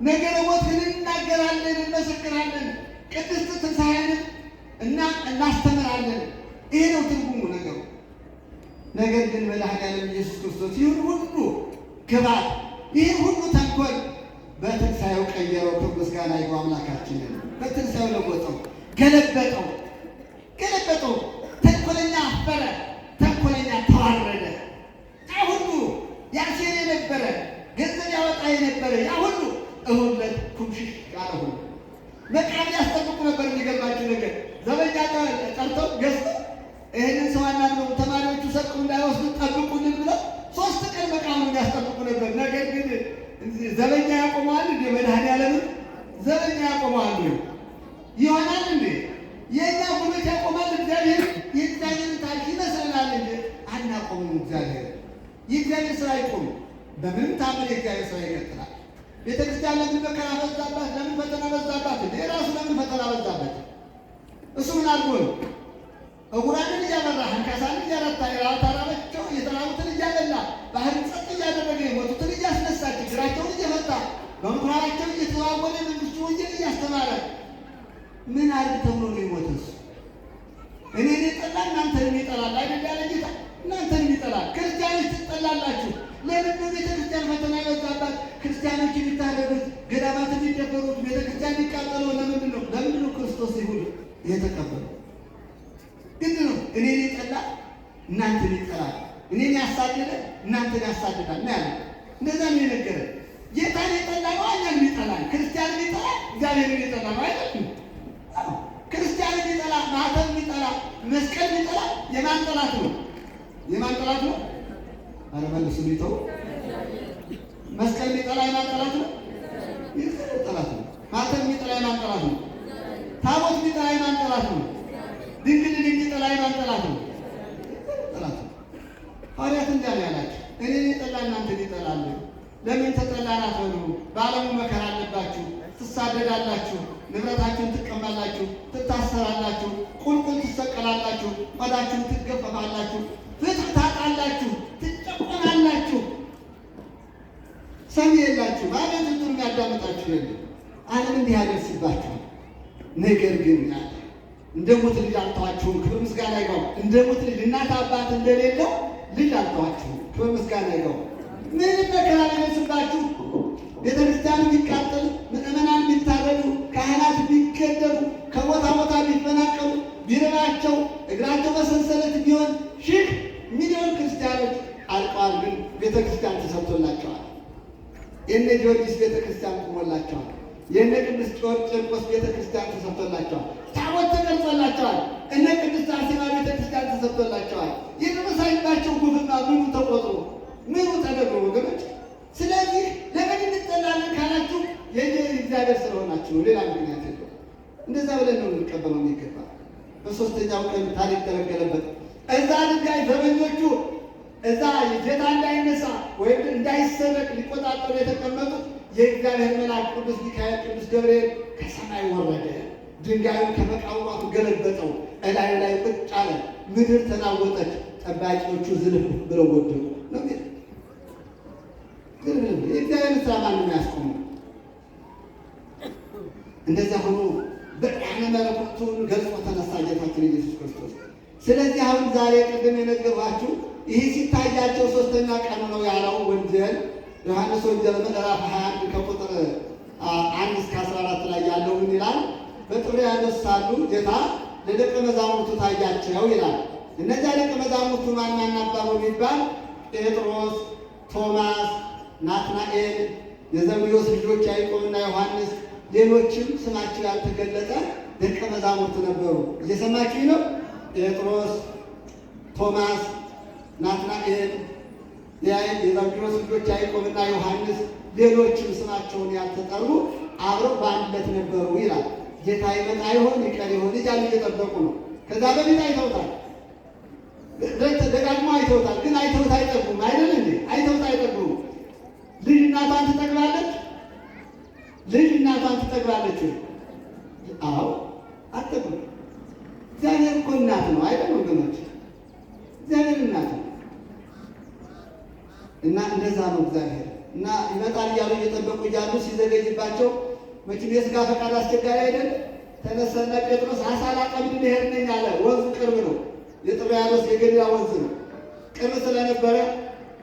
ነገረ ሞትህን እናገራለን፣ እንመሰክራለን፣ ቅድስት ትንሣኤህን እናስተምራለን። ይሄ ነው ትርጉሙ ነገሩ። ነገር ግን መድኃኒዓለም ኢየሱስ ክርስቶስ ይህን ሁሉ ክፋት፣ ይህን ሁሉ ተንኮል በትንሣኤው ቀየረው። ክብር ምስጋና ይግባው አምላካችንን። በትንሣኤው ለወጠው፣ ገለበጠው። ተንኮለኛ አፈረ፣ ተንኮለኛ ተዋረደ። ያ ሁሉ ያሴር የነበረ ገንዘብ ያወጣ የነበረ ያ ሁሉ እሁለት ኩምሽሽ ቃለ ሁሉ መቃብር ያስጠብቁ ነበር። የሚገርማችሁ ነገር ዘበኛ ጠርተው ገዝተው ይህንን ሰው አናግረው ተማሪዎቹ ሰጡ እንዳይወስዱ ጠብቁልን ብለው 3 ቀን መቃብሩን ያስጠብቁ ነበር። ነገር ግን ዘበኛ ያቆመዋል እንዴ? መድኃኒዓለምን ዘበኛ ያቆመዋል ይሆናል እንዴ? የእኛ ጉልበት ያቆማል እግዚአብሔር? የእግዚአብሔር ታሪክ ይመስለናል እንጂ አናቆምም። የእግዚአብሔር ስራ አይቆምም። በምንም ታምር የእግዚአብሔር ስራ ይቀጥላል። ቤተክርስቲያን ለምን መከራ በዛባት? ለምን ፈተና በዛባት? የራሱ ለምን ፈተና በዛበት? እሱ ምን አድርጎ ነው? ዕውራንን እያበራ አንካሳን እያረታ የተራባቸው የተራቡትን እያበላ ባህርን ጸጥ እያደረገ የሞቱትን እያስነሳች እግራቸውን እየፈታ በምኩራባቸው እየተዘዋወረ መንግሥቱ ወንጌል እያስተማረ ምን አድርግ ተብሎ ነው የሞተው? እኔን የጠላ እናንተንም ይጠላል አይደል ያለ ጌታ? እናንተንም ይጠላል። ክርስቲያኖች ትጠላላችሁ። ለምን ነው ቤተክርስቲያን ፈተና የበዛባት? ክርስቲያኖች የሚታረዱት፣ ገዳማት የሚደፈሩት፣ ቤተክርስቲያን የሚቃጠለው ለምንድን ነው? ለምንድን ነው ክርስቶስ ይሁን የተቀበለው? ግን ነው እኔን የጠላ እናንተን ይጠላል፣ እኔን ያሳደደ እናንተን ያሳድዳል ነው ያለ። እንደዛ ነው የነገረን። ጌታን የጠላ ነው እኛን ይጠላል። ክርስቲያንን ይጠላ እግዚአብሔርን ይጠላ ነው አይደል? ክርስቲያንን ይጠላ፣ ማተብ ይጠላ፣ መስቀል ይጠላ የማን ጠላት ነው? የማን ጠላት ነው? አረ መልሱ ሊተው መስቀል ይጠላ የማን ጠላት ነው? የእግዚአብሔር ጠላት ነው። ማተብ ይጠላ የማን ጠላት ነው? ታቦት ይጠላ የማን ጠላት ነው? ድንግል ይጠላ የማን ጠላት ነው? ጠላት ነው። ሐዋርያት እንዳለ ያላችሁ እኔን የጠላ እናንተን ይጠላል። ለምን ተጠላን አትበሉ። በዓለሙ መከራ አለባችሁ፣ ትሳደዳላችሁ፣ ንብረታችሁን ትቀማላችሁ፣ ትታሰራላችሁ፣ ቁልቁል ትሰቀላላችሁ፣ ቆዳችሁን ትገፈፋላችሁ፣ ፍትህ ታጣላችሁ፣ ትጨቆናላችሁ፣ ሰሚ የላችሁ፣ ማለት እንትን የሚያዳምጣችሁ የለም። ዓለም እንዲህ ያደርስባችኋል። ነገር ግን ያለ እንደ ሙት ልጅ አልተዋችሁም። ክብር ምስጋና ይግባው። እንደ ሙት ልጅ እናት አባት እንደሌለው ልጅ አልተዋችሁም። ክብር ምስጋና ይግባው። ምንም መከራ ቢደርስባችሁ፣ ቤተክርስቲያን ቢቃጠል፣ ምዕመናን ቢታረዱ፣ ካህናት ቢገደሉ፣ ከቦታ ቦታ ቢፈናቀሉ፣ ቢርባቸው፣ እግራቸው በሰንሰለት ቢሆን 1,000 ሚሊዮን ክርስቲያኖች አልቀዋል። ግን ቤተክርስቲያን ተሰጥቶላቸዋል። የነ ጊዮርጊስ ቤተክርስቲያን ቆሞላቸዋል። የነ ቅዱስ ቂርቆስ ቤተክርስቲያን ተሰጥቶላቸዋል። ታቦት ተቀርጾላቸዋል። እነ ቅድስት አርሴማ ቤተክርስቲያን ተሰጥቶላቸዋል። የደረሳባቸው ጉብና ምኑ ተቆጥሮ ምኑ ተደርጎ ወገኖች። ስለዚህ ለምን እንጠላለን ካላችሁ የእግዚአብሔር ስለሆናችሁ ነው። ሌላ ምክንያት የለም። እንደዛ ብለን ነው እንቀበለው የሚገባ። በሶስተኛው ቀን ታሪክ ተረገለበት። እዛ ድንጋይ ዘበኞቹ እዛ ጌታ እንዳይነሳ ወይም እንዳይሰረቅ ሊቆጣጠሩ የተቀመጡት የእግዚአብሔር መልአክ ቅዱስ ሚካኤል፣ ቅዱስ ገብርኤል ከሰማይ ወረደ። ድንጋዩን ከመቃወማቱ ገለበጠው። እላዩ ላይ ቁጭ አለ። ምድር ተናወጠች። ጠባቂዎቹ ዝልፍ ብለው ወደቁ ነው። የእግዚአብሔር ስራ ማንም ያስቆሙ። እንደዚያ ሆኖ ብርሃነ መለኮቱን ገልጾ ተነሳ ጌታችን ኢየሱስ ክርስቶስ። ስለዚህ አሁን ዛሬ ቅድም የነገርኋችሁ ይህ ሲታያቸው 3ኛ ቀኑ ነው ያለው ወንጌል ዮሐንስ ወንጌል ምዕራፍ 21 ከቁጥር 1 እስከ 14 ላይ ያለው ምን ይላል? በጥብርያዶስ ሳሉ ጌታ ለደቀ መዛሙርቱ ታያቸው ይላል። እነዚያ ደቀ መዛሙርቱ ማን ነበሩ ቢባል ጴጥሮስ፣ ቶማስ፣ ናትናኤል፣ የዘብዴዎስ ልጆች ያዕቆብና ዮሐንስ፣ ሌሎችም ስማቸው ያልተገለጸ ደቀ መዛሙርት ነበሩ። እየሰማችሁ ነው? ጴጥሮስ፣ ቶማስ፣ ናትናኤል፣ የዘብዴዎስ ልጆች ያዕቆብና ዮሐንስ፣ ሌሎችም ስማቸውን ያልተጠሩ አብረው በአንድነት ነበሩ ይላል። ጌታ ይመጣ ይሆን ይቀር ይሆን እያሉ እየጠበቁ ነው። ከዛ በፊት አይተውታል፣ ደጋግሞ አይተውታል። ግን አይተውት አይጠግቡም አይደል እንዴ? አይተውት አይጠግቡም። ልጅ እናቷን ትጠግባለች? ልጅ እናቷን ትጠግባለች? አዎ አትጠግብም። እግዚአብሔር እኮ እናት ነው አይደል ወገኖች? እግዚአብሔር እናት ነው እና እንደዛ ነው እግዚአብሔር እና ይመጣል እያሉ እየጠበቁ እያሉ ሲዘገይባቸው መቼም የሥጋ ፈቃድ አስቸጋሪ አይደለም። ተነሳና ጴጥሮስ አሳ ላጠምድ ልሄድ ነኝ አለ። ወንዙ ቅርብ ነው፣ የጥብርያዶስ የገሊላ ወንዝ ነው። ቅርብ ስለነበረ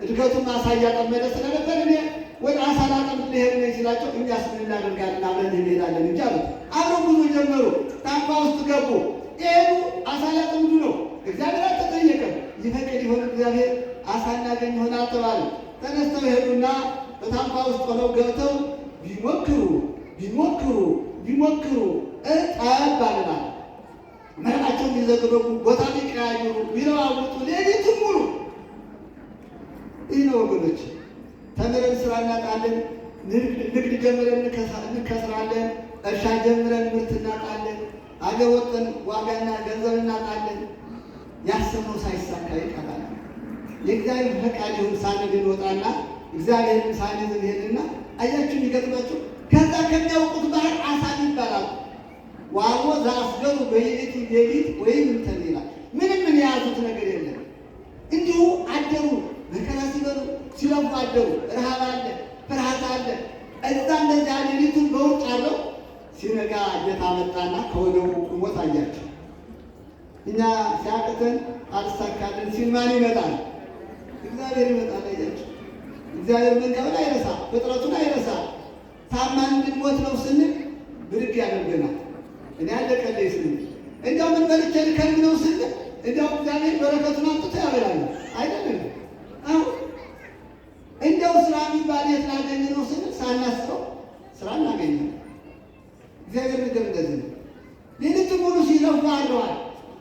እድገቱም አሳ እያጠመደ ስለነበር እኔ ወደ አሳ ላጠምድ ልሄድ ነኝ ሲላቸው እኛስ ምን እናደርጋለን አብረን እንሄዳለን እንጂ አሉት። አብረው ጉዞ ጀመሩ። ታንኳ ውስጥ ገቡ። ይሄዱ አሳ ላጠምዱ ነው። እግዚአብሔር አልተጠየቀም። ይፈቅድ ይሆን እግዚአብሔር አሳ እናገኝ ይሆናል ተባለ። ተነስተው ሄዱና በታንኳ ውስጥ ሆነው ገብተው ቢሞክሩ ጠብ አለናል። መረባቸውን ቢዘግበቡ ቦታ ቢቀያየሩ ቢለዋውጡ ሌሊቱን ሙሉ ይህ ነው ወገኖች። ተምረን ስራ እናጣለን። ንግድ ጀምረን እንከስራለን። እርሻ ጀምረን ምርት እናጣለን። አገር ወጥተን ዋጋና ገንዘብ እናጣለን። ያሰብነው ሳይሳካ ይቀራል። የእግዚአብሔር ፈቃድ ይሁን ሳንል እንወጣና እግዚአብሔርን ሳንይዝ እንሄድና አያችሁ የሚገጥማችሁ ከዛ ከሚያውቁት ባህር አሳን ይባላል። ዋልቦ ዘአስገሩ በይእቲ ሌሊት ወይም እንትን ይላል። ምንም ምን የያዙት ነገር የለም። እንዲሁ አደሩ። መከራ ሲበሉ ሲለፉ አደሩ። ረሃብ አለ፣ ፍርሃት አለ። እዛ እንደዚያ ሌሊቱን በውጭ አለው። ሲነጋ ጌታ መጣና ከወደቡ ቁሞ ታያቸው። እኛ ሲያቅተን አልሳካልን ሲል ማን ይመጣል? እግዚአብሔር ይመጣል። አያችሁ፣ እግዚአብሔር መንጋውን አይረሳ፣ ፍጥረቱን አይረሳ። ታማን እንድንሞት ነው ስንል ብድግ ያደርገናል። እኔ አለቀለኝ ስንል እንዲያው ምን በልቼ ልከርም ነው ስንል እንዲያው እግዚአብሔር በረከቱን አምጥቶ ያበላል አይደለም? አሁን እንዲያው ስራ የሚባል የት ላገኝ ነው ስንል ሳናስበው ስራ እናገኛለን። እግዚአብሔር ነገር እንደዚህ ነው። ሌሊቱን ሙሉ ሲለፉ አድረዋል፣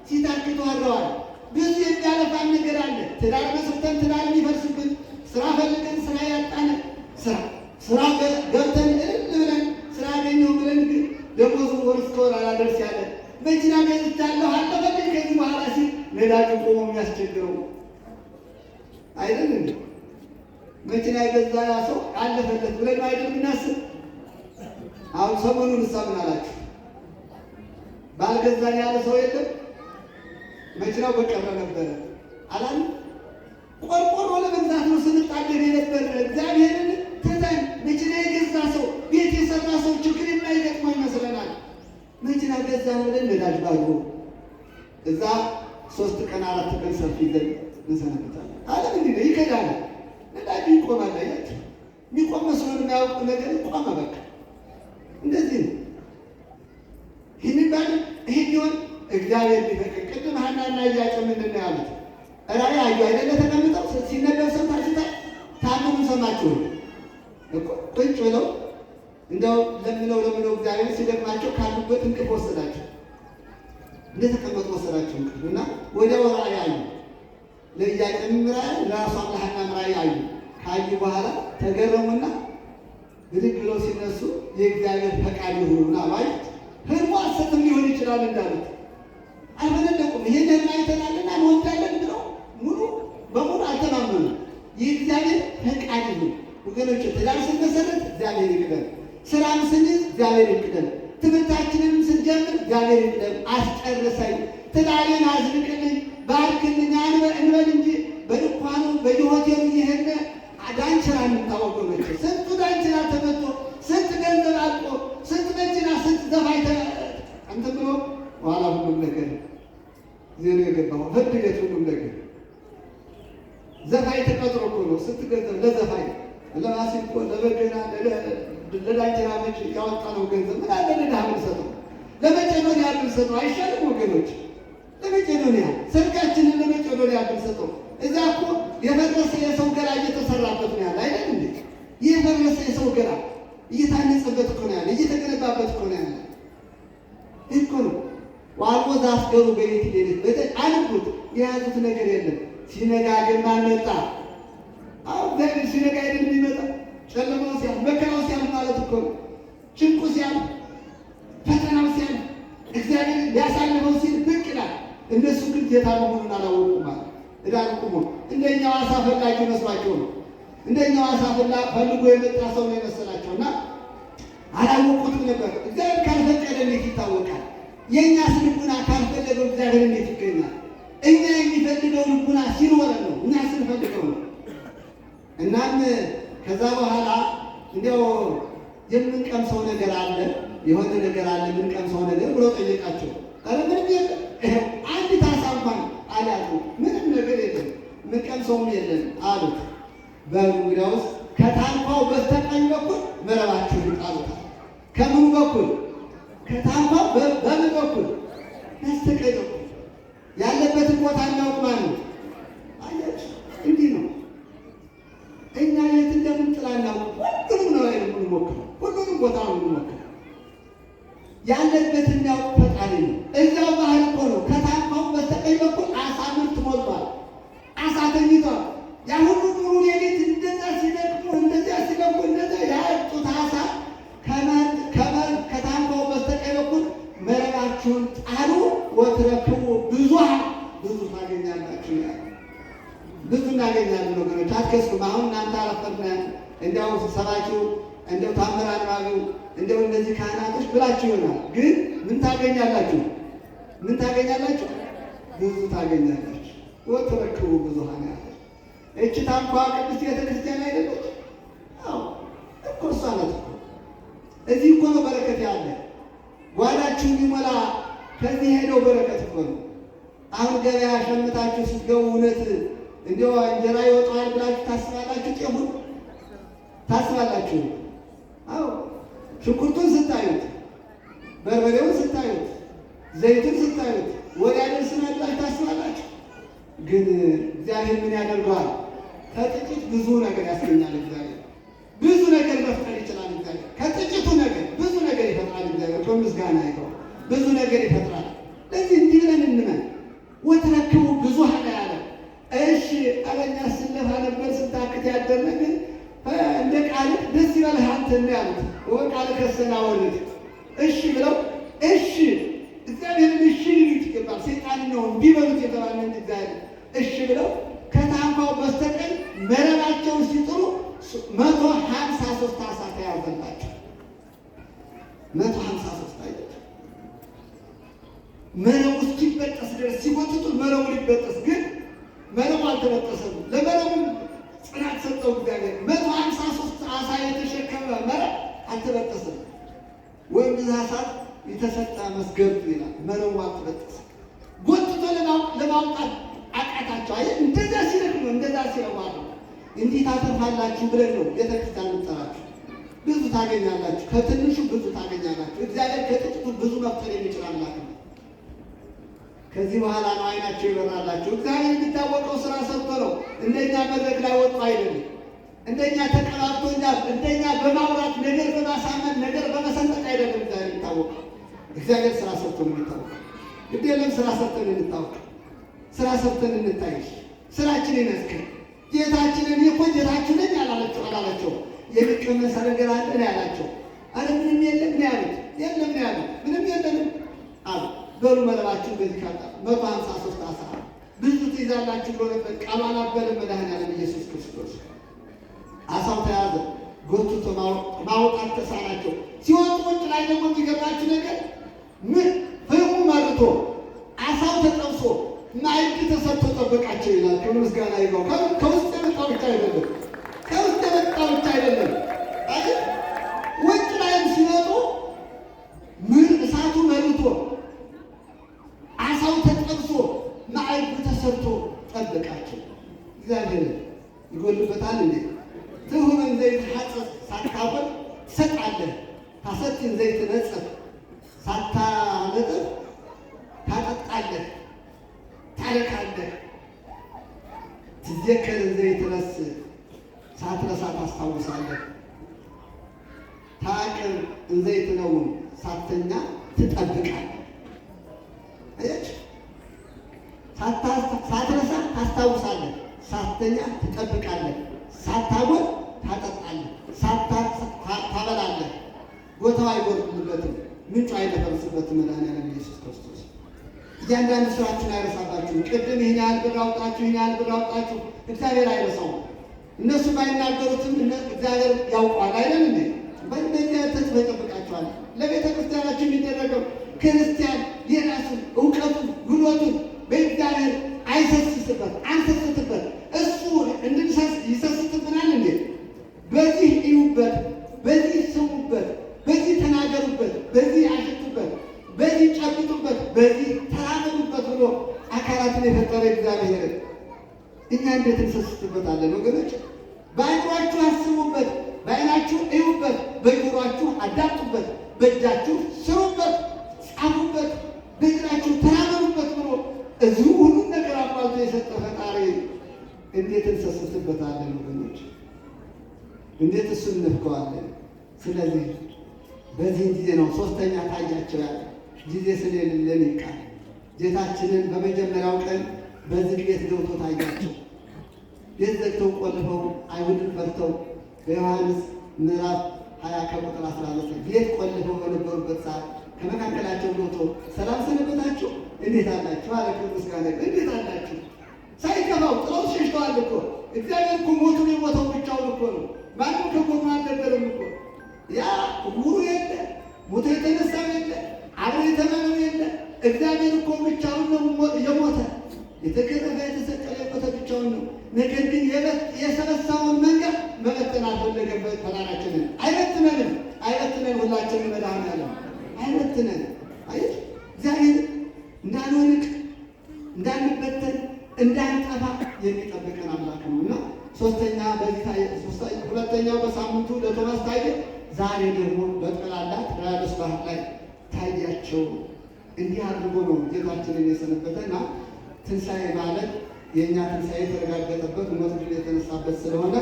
ሲታክቱ አድረዋል። ብዙ የሚያለፋን ነገር አለ። ትዳር መስርተን ትዳር የሚፈርስብን፣ ስራ ፈልገን ስራ ያጣን፣ ስራ ገብተን እልል ብለን ስራ አገኘሁ ብለን ግን ደሞዙ ወር እስከ ወር አላደርስ ያለ መኪና ገዝቻለሁ አለፈልኝ ከዚህ በኋላ ሲል ነዳጁ ቆሞ የሚያስቸግረው አይደለም። መኪና የገዛ ያ ሰው አለፈለት ብለን አይደል ምናስብ። አሁን ሰሞኑን ምን አላችሁ? ባልገዛን ያለ ሰው የለም። መኪናው በቀረ ነበረ አላል። ቆርቆሮ ለመግዛት ነው ስንጣደር የነበረ። እግዚአብሔርን ትተን መኪና የገዛ ሰው ቤት የሰራ ሰው ችግር የማይገጥመው ይመስለናል። መኪና ገዛ ብለን ነዳጅ ባዶ እዛ 3 ቀን 4 ቀን ሰልፍ ይዘን እንሰነበታለን። አለም እንዲህ ነው፣ ይከዳል። ነዳጅ ይቆማል። አያችሁ፣ የሚቆም መስሎን የሚያውቅ ነገር ይቆማ። በቃ እንደዚህ ነው። ይህንን ባል ይሄ ቢሆን እግዚአብሔር ቢፈቅድ ቅድም ሐናና ኢያቄም ምንድን ነው ያሉት? ራእይ አዩ አይደለ? ተቀምጠው ሲነበብ ሰምታችሁታል። ታምኑ ሰማችሁ እኮ ቁጭ ብለው እንደው ለምነው እግዚአብሔር ሲደክማቸው ካሉበት እንቅልፍ ወሰዳቸው። እንደተቀመጡ ወሰዳቸው እንቅልፍ እና ወዲያው ራእይ አዩ። ለኢያቄም ራእይ፣ ለራሷም ለሐናም ራእይ አዩ። ካዩ በኋላ ተገረሙና ብድግ ብለው ሲነሱ የእግዚአብሔር ፈቃድ ይሁንና ማለት ህልሙ ሐሰትም ሊሆን ይችላል እንዳሉት አልፈነደቁም። ይሄን ህልም አይተናልና እንወዳለን ብለው ሙሉ በሙሉ አልተማመኑ። የእግዚአብሔር ፈቃድ ይሁን ወገኖች። ትዳር ስንመሰረት እግዚአብሔር ይቅደም፣ ስራም ስንይዝ እግዚአብሔር ይቅደም፣ ትምህርታችንን ስንጀምር እግዚአብሔር ይቅደም። አስጨርሰኝ፣ ትዳሬን አዝልቅልኝ፣ ባርክልኝ እንበል እንጂ በድኳኑ በየሆቴሉ እየሄድን ዳንችራ የምታወገኖች ስንቱ ዳንችራ ተመቶ ስንት ገንዘብ አልቆ ስንት መኪና ስንት ዘፋኝ እንትን ብሎ በኋላ ሁሉም ነገር ዜሮ የገባው ፍርድ ቤት ሁሉም ነገር ዘፋኝ ተቀጥሮ እኮ ነው። ስንት ገንዘብ ለዘፋኝ ለማሲንቆ ለበገና ለዳንችራ መች ያወጣ ነው ገንዘብ ምን አለ ለድሃ ብንሰጠው፣ ለመቄዶንያ ብንሰጠው አይሻልም ወገኖች? ለመቄዶንያ ሰርጋችንን ለመቄዶንያ ብንሰጠው እዛ እኮ የፈረሰ የሰው ገላ እየተሰራበት ነው ያለ አይደል እንዴ? የፈረሰ የሰው ገላ እየታነጸበት እኮ ነው ያለ፣ እየተገነባበት እኮ ነው ያለ እኮ ነው። ዋልቦ ዘአስገሩ በይእቲ ሌሊት በተአንቡት የያዙት ነገር የለም። ሲነጋ ግን ማን መጣ? አሁን ሲነጋ አይደል የሚመጣ? ጨለማው ሲያልፍ፣ መከራው ሲያልፍ ማለት እኮ ነው። ጭንቁ ሲያልፍ፣ ፈተናው ሲያልፍ፣ እግዚአብሔር ሊያሳልፈው ሲል ብቅ ይላል። እነሱ ግን ጌታ መሆኑን አላወቁም ማለት እዳልቁሙ እንደኛው አሳ ፈላጊ መስሏቸው ነው። እንደኛው አሳ ፈልጎ የመጣ ሰው ነው የመሰላቸውና አላወቁትም ነበር። እግዚአብሔር ካልፈቀደ እንዴት ይታወቃል? የእኛስ ልቡና ካልፈለገው እግዚአብሔር እንዴት ይገኛል? እኛ የሚፈልገው ልቡና ሲኖረን ነው፣ እኛ ስንፈልገው ነው። እናም ከዛ በኋላ እንዲያው የምንቀምሰው ነገር አለ፣ የሆነ ነገር አለ የምንቀምሰው ነገር ብሎ ጠየቃቸው። ኧረ ምንም የለም፣ አንዲት ዓሣ እንኳን አልያዙም፣ ምንም ነገር የለም፣ የምንቀምሰውም የለም አሉት። በሉ እንግዲያውስ ከታንኳው በስተቀኝ በኩል መረባችሁን ጣሉታል። ከምኑ በኩል? ከታንኳው በምን በኩል? በስተቀኝ በኩል። ያለበትን ቦታ እናውቅ ማለት ነው። አያችሁ፣ እንዲህ ነው። እኛ የት እንደምንጥል አናውቅ። ሁሉንም ነው የምንሞክረው፣ ሁሉንም ቦታ ነው የምንሞክረው። ያለበትን የሚያውቅ ፈጣሪ ነው። እዚያው ባህል እኮ ነው። ከታንኳው በስተቀኝ በኩል ዓሣ ምርት ሞልቷል። ዓሣ ተኝቷል። ያ ሁሉ ኑሩ ሌሊት እንደዛ ሲደክሙ እንደዚያ ሲለፉ እንደዛ ያጡት ዓሣ ከታንኳው በስተቀኝ በኩል መረባችሁን ጣሉ ወትረክቡ ብዙኃን፣ ብዙ ታገኛላችሁ ያለ ብዙ እናገኛለን ወገኖች፣ አትከስሩም። አሁን እናንተ አረፈድን እንዲያው ሰባችሁ እንዲያው ታምር አንባቢው እንዲያው እነዚህ ካህናቶች ብላችሁ ይሆናል። ግን ምን ታገኛላችሁ? ምን ታገኛላችሁ? ብዙ ታገኛላችሁ። ወትረክቡ ብዙኃን ያለ እቺ ታንኳ ቅድስት ቤተክርስቲያን አይደለች? አዎ እኮ እሷ ናት እኮ። እዚህ እኮ ነው በረከት ያለ። ጓዳችሁ የሚሞላ ከዚህ ሄደው በረከት እኮ ነው። አሁን ገበያ ሸምታችሁ ስትገቡ እውነት እንዲያው እንጀራ ይወጣዋል ብላችሁ ታስባላችሁ? ጤፉን ታስባላችሁ? አዎ ሽንኩርቱን ስታዩት፣ በርበሬውን ስታዩት፣ ዘይቱን ስታዩት ወዲያ ደርስናል ብላችሁ ታስባላችሁ? ግን እግዚአብሔር ምን ያደርገዋል? ከጥቂት ብዙ ነገር ያስገኛል። እግዚአብሔር ብዙ ነገር መፍጠር ይችላል። እግዚአብሔር ከጥቂቱ ነገር ብዙ ነገር ይፈጥራል። እግዚአብሔር በምስጋና ይገው ብዙ ነገር ይፈጥራል። ለዚህ እንዲህ ብለን እንመን። ወትረክቡ ብዙኃን ያለ እሺ አለኛ ስለፋ ነበር ስታክት ያደረግ እንደ ቃልህ ደስ ይበልህ አንተ ነው ያሉት። ወቃልህ ከሰና ወልድ እሺ ብለው እሺ እግዚአብሔርን እሺ ሊሉት ይገባል። ሰይጣን ነው እንዲበሉት የተባለ እግዚአብሔር እሺ ብለው ከታንኳው በስተቀኝ መረባቸውን ሲጥሉ 153 ዓሣ ተያዘላቸው። 153 አይደል? መረቡ እስኪበጠስ ድረስ ሲጎትቱ መረቡ ሊበጠስ ግን መረቡ አልተበጠሰም። ለመረቡ ጽናት ሰጠው እግዚአብሔር። 153 ዓሣ የተሸከመ መረብ አልተበጠሰም። ወይም ብዛት የተሰጠ መስገብ ይላል። መረቡ አልተበጠሰም። ጎትቶ ለማውጣት አቃታቸው። አይ እንደዛ ሲለክሙ እንደዛ ሲለዋሉ እንዲህ ታተርፋላችሁ ብለን ነው ቤተክርስቲያን እንጠራችሁ። ብዙ ታገኛላችሁ፣ ከትንሹ ብዙ ታገኛላችሁ። እግዚአብሔር ከጥቂቱ ብዙ መፍጠር የሚችል አምላክ ነው። ከዚህ በኋላ ነው አይናቸው ይበራላችሁ። እግዚአብሔር የሚታወቀው ስራ ሰርቶ ነው። እንደኛ መድረክ ላይ ወጥቶ አይደለም። እንደኛ ተቀባብቶኛ እንደኛ በማውራት ነገር በማሳመን ነገር በመሰንጠቅ አይደለም እግዚአብሔር የሚታወቀው። እግዚአብሔር ስራ ሰርቶ ነው የሚታወቀው። ግድ የለም ስራ ሰርተን እንታወቅ፣ ስራ ሰርተን እንታይ፣ ስራችን ይመስክር። ጌታችንን እኮ ጌታችሁ ነኝ አላላቸው። የሚቀመስ ነገር አለ ነው ያላቸው። አረ ምንም የለም ነው ያሉት። የለም ነው ያሉት። ምንም የለንም አሉ። በሉ መረባችሁ በዚህ ካጣ 153 ዓሣ ብዙ ትይዛላችሁ ብሎ ነበር። ቃሏን አበለ መድኃኔዓለም ኢየሱስ ክርስቶስ። ዓሣው ተያዘ፣ ጎትቶ ማውጣት ተሳናቸው። ሲወጡ ውጭ ላይ ደግሞ የሚገባችሁ ነገር ምን ፍሙ መርቶ ዓሣው ተጠብሶ ማዕድ ተሰጥቶ ጠበቃቸው ይላል። ከምስጋና ይገው ከውስጥ የመጣው ብቻ አይደለም፣ ከውስጥ የመጣው ብቻ አይደለም። አይ ውጭ ላይም ሲወጡ እሳቱ መርቶ ዓሣው ተጠብሶ ማዕድ ተሰርቶ ጠበቃቸው። እግዚአብሔር ይጎልበታል እንዴ? ትሁን ዘይት ሐጸት ሳታቆል ትሰጣለህ፣ ታሰጥን ዘይት ነጸት ሳታነጥፍ ታጠጣለህ፣ ታለካለህ። ትዘከር ዘይት ረስ ሳትረሳ ታስታውሳለህ። ታቅር እንዘይት ነው ሳተኛ ትጠብቃለህ። አያች ሳትረሳ ታስታውሳለህ፣ ሳተኛ ትጠብቃለህ፣ ሳታጎል ታጠጣለህ፣ ቦታው አይጎርብበትም፣ ምንጩ አይደፈርስበትም። መድኃኒዓለም ኢየሱስ ክርስቶስ እያንዳንዱ ስራችሁን አይረሳባችሁም። ቅድም ይህን ያህል ብር አውጣችሁ፣ ይህን ያህል ብር አውጣችሁ፣ እግዚአብሔር አይረሳውም። እነሱ ባይናገሩትም እግዚአብሔር ያውቀዋል አይደል እንዴ? በእንደዚህ ተጽዕኖ ይጠብቃችኋል። ለቤተ ክርስቲያናችን የሚደረገው ክርስቲያን የራሱን እውቀቱን ጉልበቱን በእግዚአብሔር አይሰስትበት አንሰስትበት። እሱ ይሰስትብናል እንዴ? በዚህ እዩበት፣ በዚህ ስሙበት፣ በዚህ ተናገሩበት፣ በዚህ አሽቱበት፣ በዚህ ጨብጡበት፣ በዚህ ተራመዱበት ብሎ አካላትን የፈጠረ እግዚአብሔር እኛ እንዴት እንሰስትበታለን ወገኖች? በአይኗችሁ አስቡበት፣ በአይናችሁ እዩበት፣ በጆሮአችሁ አዳምጡበት፣ በእጃችሁ ስሩበት፣ ጻፉበት፣ በእግራችሁ ተራመዱበት ብሎ እዚሁ ሁሉም ነገር አሟልቶ የሰጠ ፈጣሪ እንዴት እንሰስትበታለን ወገኖች? እንዴት እሱን እንፍቀዋለን? ስለዚህ በዚህ ጊዜ ነው ሶስተኛ ታያቸው ያለ ጊዜ ስለሌለን ይቃል ጌታችንን በመጀመሪያው ቀን በዚህ ቤት ገብቶ ታያቸው። ቤት ዘግተው ቆልፈው አይሁድን ፈርተው በዮሐንስ ምዕራፍ 20 ከቁጥር 19 ቤት ቆልፈው በነበሩበት ሰዓት ከመካከላቸው ገብቶ ሰላም ሰነበታችሁ፣ እንዴት አላችሁ አለ። ቅዱስ ጋር እንዴት አላችሁ ሳይከፋው ጥለው ሸሽተዋል እኮ። እግዚአብሔር እኮ ሞቱን የሞተው ብቻውን እኮ ነው። ማንም ከጎኑ አልነበረም እኮ። ያ ዕውሩ የለ፣ ሞቶ የተነሳው የለ፣ አብሮ የተባለው የለ። እግዚአብሔር እኮ ብቻውን ነው የሞተ የተገረፈ የተሰቀለ የሞተ ብቻውን ነው። ነገር ግን የሰበሰበውን መንገድ መበተን አልፈለገበት። ፈጣሪያችንን አይበትነንም፣ አይበትነን ሁላችንን መድኃኒዓለም አይበትነን። አይ እግዚአብሔር እንዳንወድቅ እንዳንበተን እንዳንጠፋ የሚጠብቀን አምላክ ነው እና ሁለተኛው በሳምንቱ ለቶማስ ታየ። ዛሬ ደግሞ በጠቅላላ ራያዶስ ባህር ላይ ታያቸው። እንዲህ አድርጎ ነው ጌታችንን የሰነበተና ትንሣኤ ማለት የእኛ ትንሣኤ የተረጋገጠበት ሞት ድል የተነሳበት ስለሆነ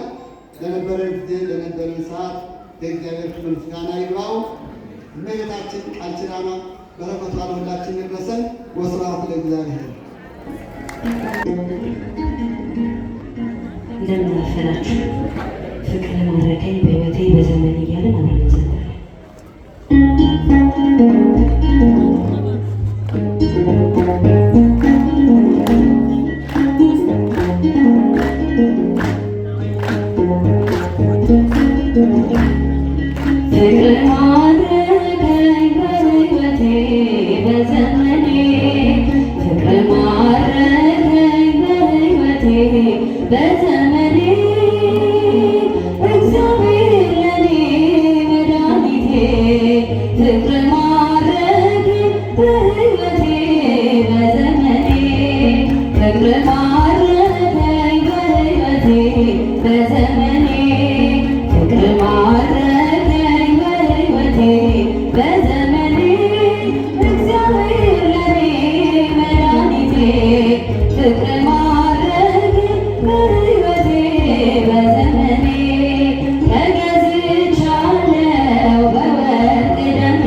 ለነበረን ጊዜ ለነበረን ሰዓት ለእግዚአብሔር ክብር ምስጋና ይግባው። እመቤታችን ቃል ኪዳኗ በረከቷ ለሁላችን ይድረሰን። ወስብሐት ለእግዚአብሔር። እንደምን አፈራችሁ። ፍቅር ማረከኝ በሕይወቴ በዘመን እያለን አብረን እንዘምራለን። ፍቅር ማረከኝ በሕይወቴ በዘመኔ፣ ፍቅር ማረከኝ በሕይወቴ በዘመኔ፣ እግዚአብሔር ለኔ መድኃኒቴ፣ ፍቅር ማረከኝ በሕይወቴ በዘመኔ፣ ፍቅር ማረከኝ በሕይወቴ በዘመኔ፣ ፍቅር ማረከኝ በሕይወቴ በዘመኔ፣ እግዚአብሔር ለኔ መድኃኒቴ፣ ፍቅር ማረከኝ በሕይወቴ በዘመኔ፣ ተገዝቻለሁ በወርቅ ደም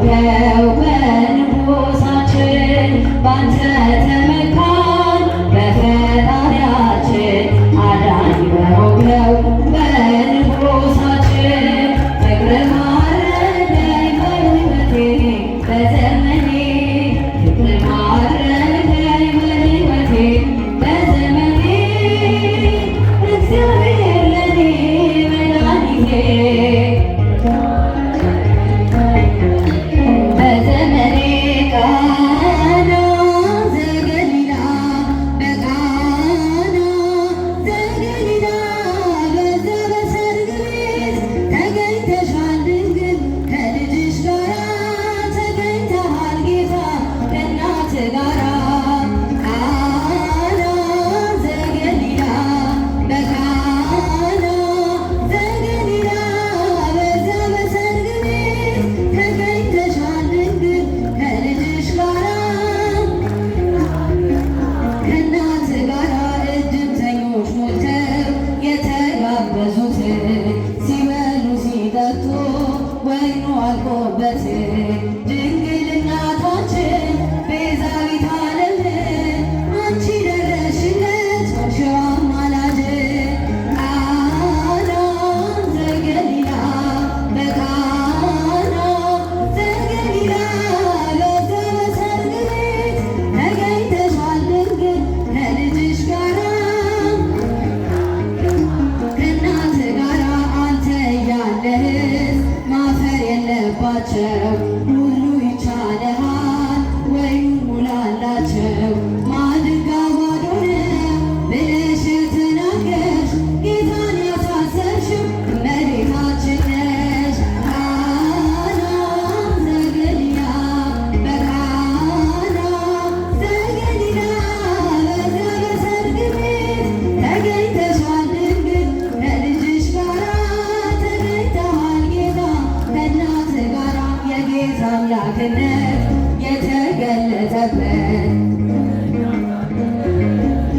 በሆነው በንጉሳችን ባንተ ተመካን በፈጣሪያችን አዳኝ በሆነው በንጉሳችን ፍቅር ማረከኝ በሕይወቴ በዘመኔ ፍቅር ማረከኝ በሕይወቴ በዘመኔ እግዚአብሔር ለኔ መድኃኒቴ በዘመኔ ቃና ዘገሊላ በቃና ዘገሊላ በዛ በሰርግ ቤት ተገኝተሻል ድንግል ከልጅሽ ጋራ ተገኝተሃል ጌታ ከእናት ጋራ ቃና ዘገሊላ በቃና ዘገሊላ በዛ በሰርግ ቤት ተገኝተሻል ድንግል ከልጅሽ ጋራ ከእናት ጋራ እድምተኞች ሞልተው የተጋበዙት ሲበሉ ሲጠጡ ወይኑ አልቆበት ድንግል እናታችን ቤዛዊት ዓለም አንቺ ደረስሽለት ሆንሽው አማላጅ ቃና ዘገሊላ በቃና ዘገሊላ በዛ በሰርግ ቤት ተገኝተሻል ድንግል ከልጅሽ ጋራ ከእናት ጋራ አንተ እያለህ ማፈር የለባቸው ሁሉ ይቻልሃል ወይኑ ሙላላቸው ማድጋ ባዶ ነው ብለሽ የተናገርሽ ጌታን ያሳሰብሽው እመቤታችን ነሽ ቃና ዘገሊላ በቃና ዘገሊላ በዛ በሰርግ ቤት ተገኝተሻል ድንግል ከልጅሽ ጋራ ተገኝተሃል ጌታ ከእናት ጋራ የጌታ አምላክነት የተገለጠበት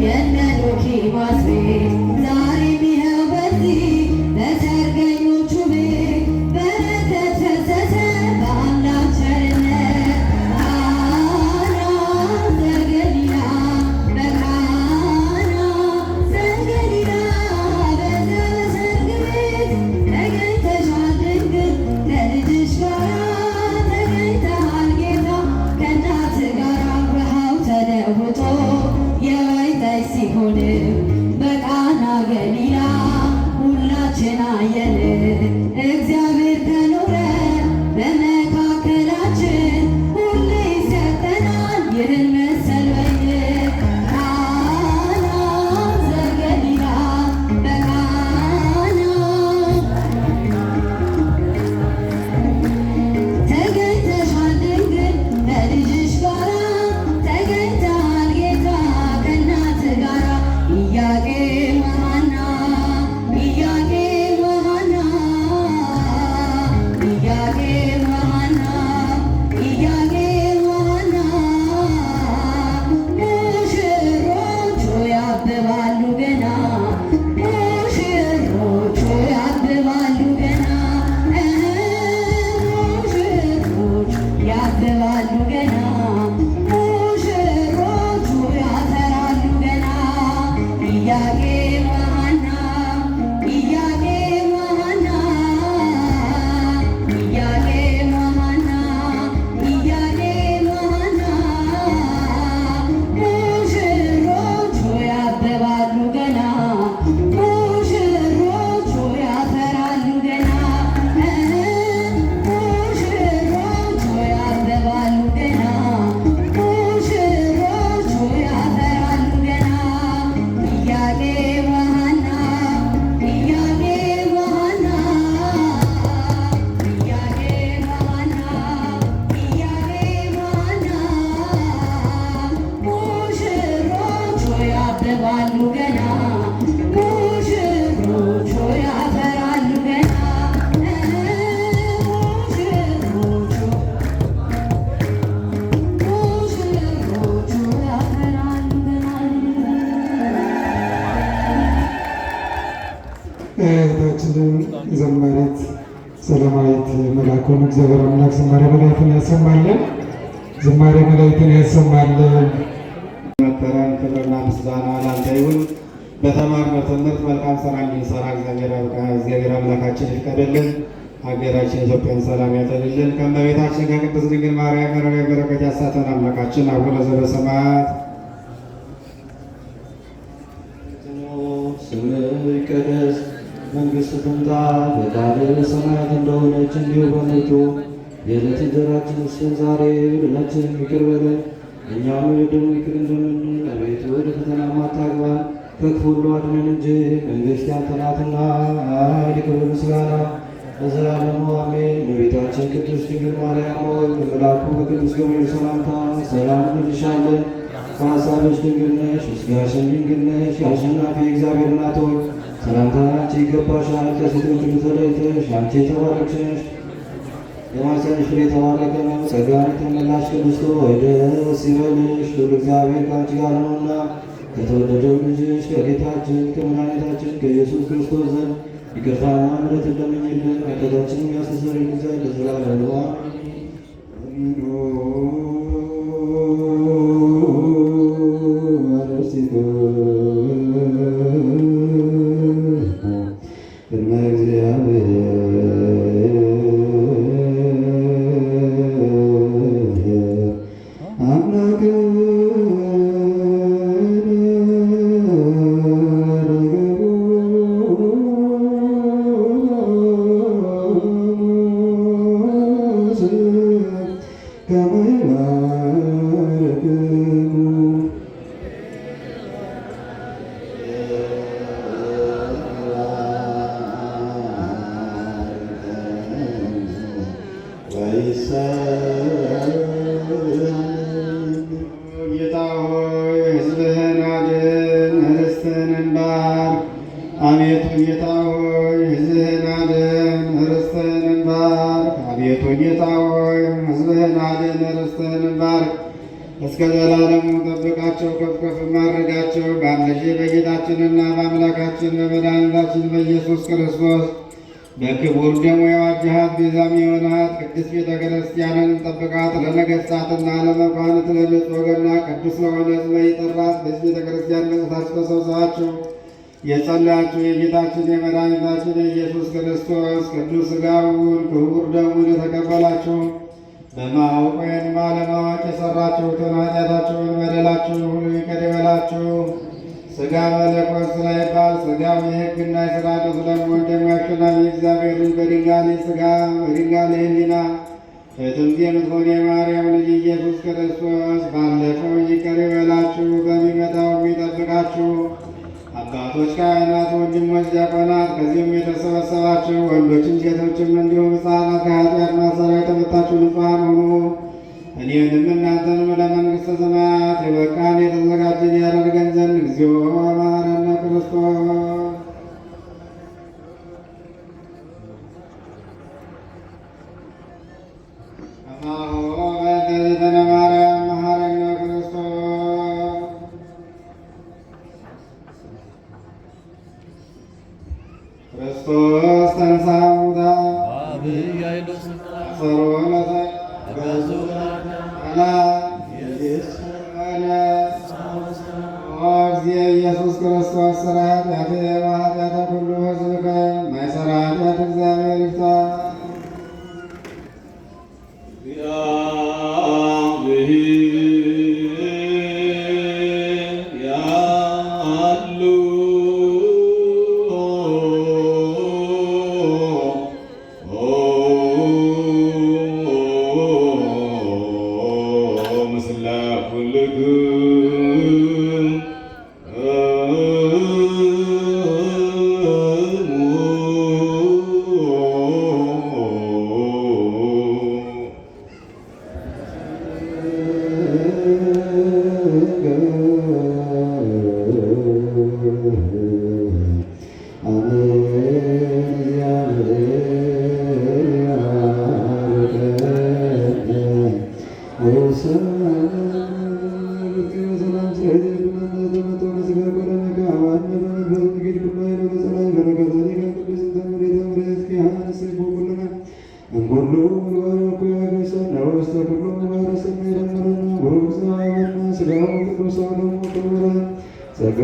የእነ ዶኪማስ ቤት ዛሬም ይኸው በዚህ በሰርገኞቹ ቤት በረከት ፈሰሰ በአምላክ ቸርነት ቃና ዘገሊላ በቃና ዘገሊላ በዛ በሰርግ ቤት ተገኝተሻል ድንግል ከልጅሽ ጋራ ተገኝተሃል ጌታ ከእናት ጋራ ውሃው ተለውጦ የወይን ጠጅ ሲሆን በቃና ገሊላ ሁላችን አየን እግዚአብሔር ከኖረ በመካከላችን ሁሌ ይሰጠናል ይህን መሰል ወይን ቃና ዘገሊላ በቃና ተገኝተሻል ድንግል ከልጅሽ ጋራ ተገኝተሃል ጌታ ከእናት ጋራ ኢያቄም ወሐና ኢያቄም ወሐና ኢያቄም ወሐና ኢያቄም ወሐና ሙሽሮቹ ያብባሉ ገና ሙሽሮቹ ያብባሉ ገና ሙሽሮቹ ያብባሉ ገና ሙሽሮቹ ያፈራሉ ገና ኢያቄም ወሐና ኢያቄም ወሐና ኢያቄም ወሐና ኢያቄም ወሐና ሙሽሮቹ ያብባሉ ገና ሙሽሮቹ ያፈራሉ ገና ሙሽሮቹ ያብባሉ ገና ሙሽሮቹ ያፈራሉ ገና ኢያቄም ወሐና ኢያቄም ወሐና ኢያቄም ወሐና ኢያቄም ወሐና ሙሽሮቹ ያብባሉ ገና ሙሽሮቹ ያፈራሉ ገና ሙሽሮቹ ያፈራሉ ገና እህታችንን ዘማሪት ሰላማዊት መልአኩን እግዚአብሔር አምላክ ዝማሬ መላእክትን ያሰማልን፣ ዝማሬ መላእክትን ያሰማልን። መከረን ክብርና ምስጋና ላንተ ይሁን። በተማርነው ትምህርት መልካም ስራ እንድንሰራ እግዚአብሔር አምላካችን ይፍቀድልን። ሀገራችን ኢትዮጵያን ሰላም ያደርግልን። ከእመቤታችን ከቅድስት ድንግል ማርያም ረድኤት በረከት ያሳተን አምላካችን አቡነ ዘበሰማያት ስምህ ይቀደስ፣ መንግሥትህ ትምጣ፣ ፈቃድህ በሰማያት እንደሆነች እንዲሁ በምድር። የዕለት እንጀራችንን ስጠን ዛሬ፣ በደላችንን ይቅር በለን እኛም የበደሉንን ይቅር እንደምንል። አቤቱ ወደ ፈተና አታግባን፣ ከክፉ ሁሉ አድነን እንጂ መንግሥት ያንተ ናትና፣ ኃይል፣ ክብር፣ ምስጋና ለዘላለሙ አሜን። እመቤታችን ቅድስት ድንግል ማርያም ሆይ በመልአኩ በቅዱስ ገብርኤል ሰላምታ ሰላም እንልሻለን። ከሐሳብሽ ድንግል ነሽ፣ በሥጋሽም ድንግል ነሽ። የአሸናፊ እግዚአብሔር እናት ሆይ ሰላምታ አንቺ ይገባሻል። ከሴቶች ሁሉ ተለይተሽ አንቺ የተባረክሽ ነሽ፣ የማኅፀንሽ ፍሬ የተባረከ ነው። ጸጋን የተመላሽ ቅድስት ሆይ ደስ ይበልሽ፣ ልዑል እግዚአብሔር ከአንቺ ጋር ነውና ከተወደደው ልጅሽ ከጌታችን ከመድኃኒታችን ከኢየሱስ ክርስቶስ ዘንድ ይቅርታና ምሕረት እንደምኝልን ኃጢአታችንን ያስተሰርይልን ዘንድ ለዘላለሙ ጌታ ሆይ ሕዝብህን አድን፣ ርስትህን ባርክ። አቤቱ ጌታ ሆይ ሕዝብህን አድን፣ ርስትህን ባርክ። አቤቱ ጌታ ሆይ ሕዝብህን አድን፣ ርስትህን ባርክ። እስከ ዘላለሙ ጠብቃቸው፣ ከፍ ከፍ ማድረጋቸው በአንድ በጌታችንና በአምላካችን በመድኃኒታችን በኢየሱስ ክርስቶስ በክቡር ደሙ የዋጅሃት ቤዛም የሆንሃት ቅድስት ቤተ ክርስቲያንን ጠብቃት። ለነገሥታትና ለመኳንንት ለንጹሕ ወገንና ቅዱስ ለሆነ ሕዝብ የጠራት በዚህ ቤተ ክርስቲያን ገጽታችሁ ተሰብስባችሁ የጸለያችሁ የጌታችን የመድኃኒታችን የኢየሱስ ክርስቶስ ቅዱስ ሥጋውን ክቡር ደሙን የተቀበላችሁ በማወቅ ወይም ባለማወቅ የሠራችሁትን ኃጢአታችሁን በደላችሁን ሁሉ ይቅር ይበላችሁ። ሥጋ መለኮት ስላይባል ሥጋው የሕግና የሥርዓቱ ስለመሆን ደግሞ አሸናፊ እግዚአብሔር ልጅ በድንጋሌ ሥጋ በድንጋሌ ሕሊና በጥንት የምትሆን የማርያም ልጅ ኢየሱስ ክርስቶስ ባለፈው ይቅር ይበላችሁ፣ በሚመጣው ይጠብቃችሁ። አባቶች፣ ካህናት፣ ወንድሞች፣ ዲያቆናት ከዚህም የተሰበሰባችሁ ወንዶችም ሴቶችም እንዲሁም ሕፃናት ከኃጢአት ማሰሪያ የተፈታችሁ ንጹሐን ሁኑ። እኔንም እናንተንም ለመንግሥተ ሰማያት የበቃን የተዘጋጀን ያደርገን ዘንድ እግዚኦ መሐረነ ክርስቶስ። ከማሁ በእንተ ማርያም መሐረነ ክርስቶስ። ክርስቶስ ተንሥአ እሙታን አሰሮ ኢየሱስ ክርስቶስ ሥራ ኃጢአተ ወኃጢአተ ኩሉ ሕዝብ ማይሠራ ኃጢአት እግዚአብሔር ይፍታ። ኩሉ ማረስም የደመረን ጉሩብ ዘዋበን ስጋው ቅዱስ አለሙ ክብረን ጸጋ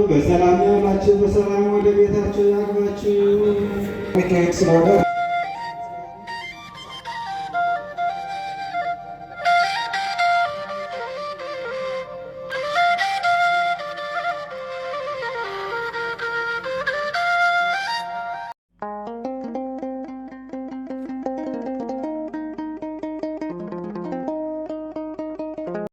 በሰላም ያላችሁ በሰላም ወደ ቤታችሁ ያግባችሁ። ሚካኤል ስለሆነ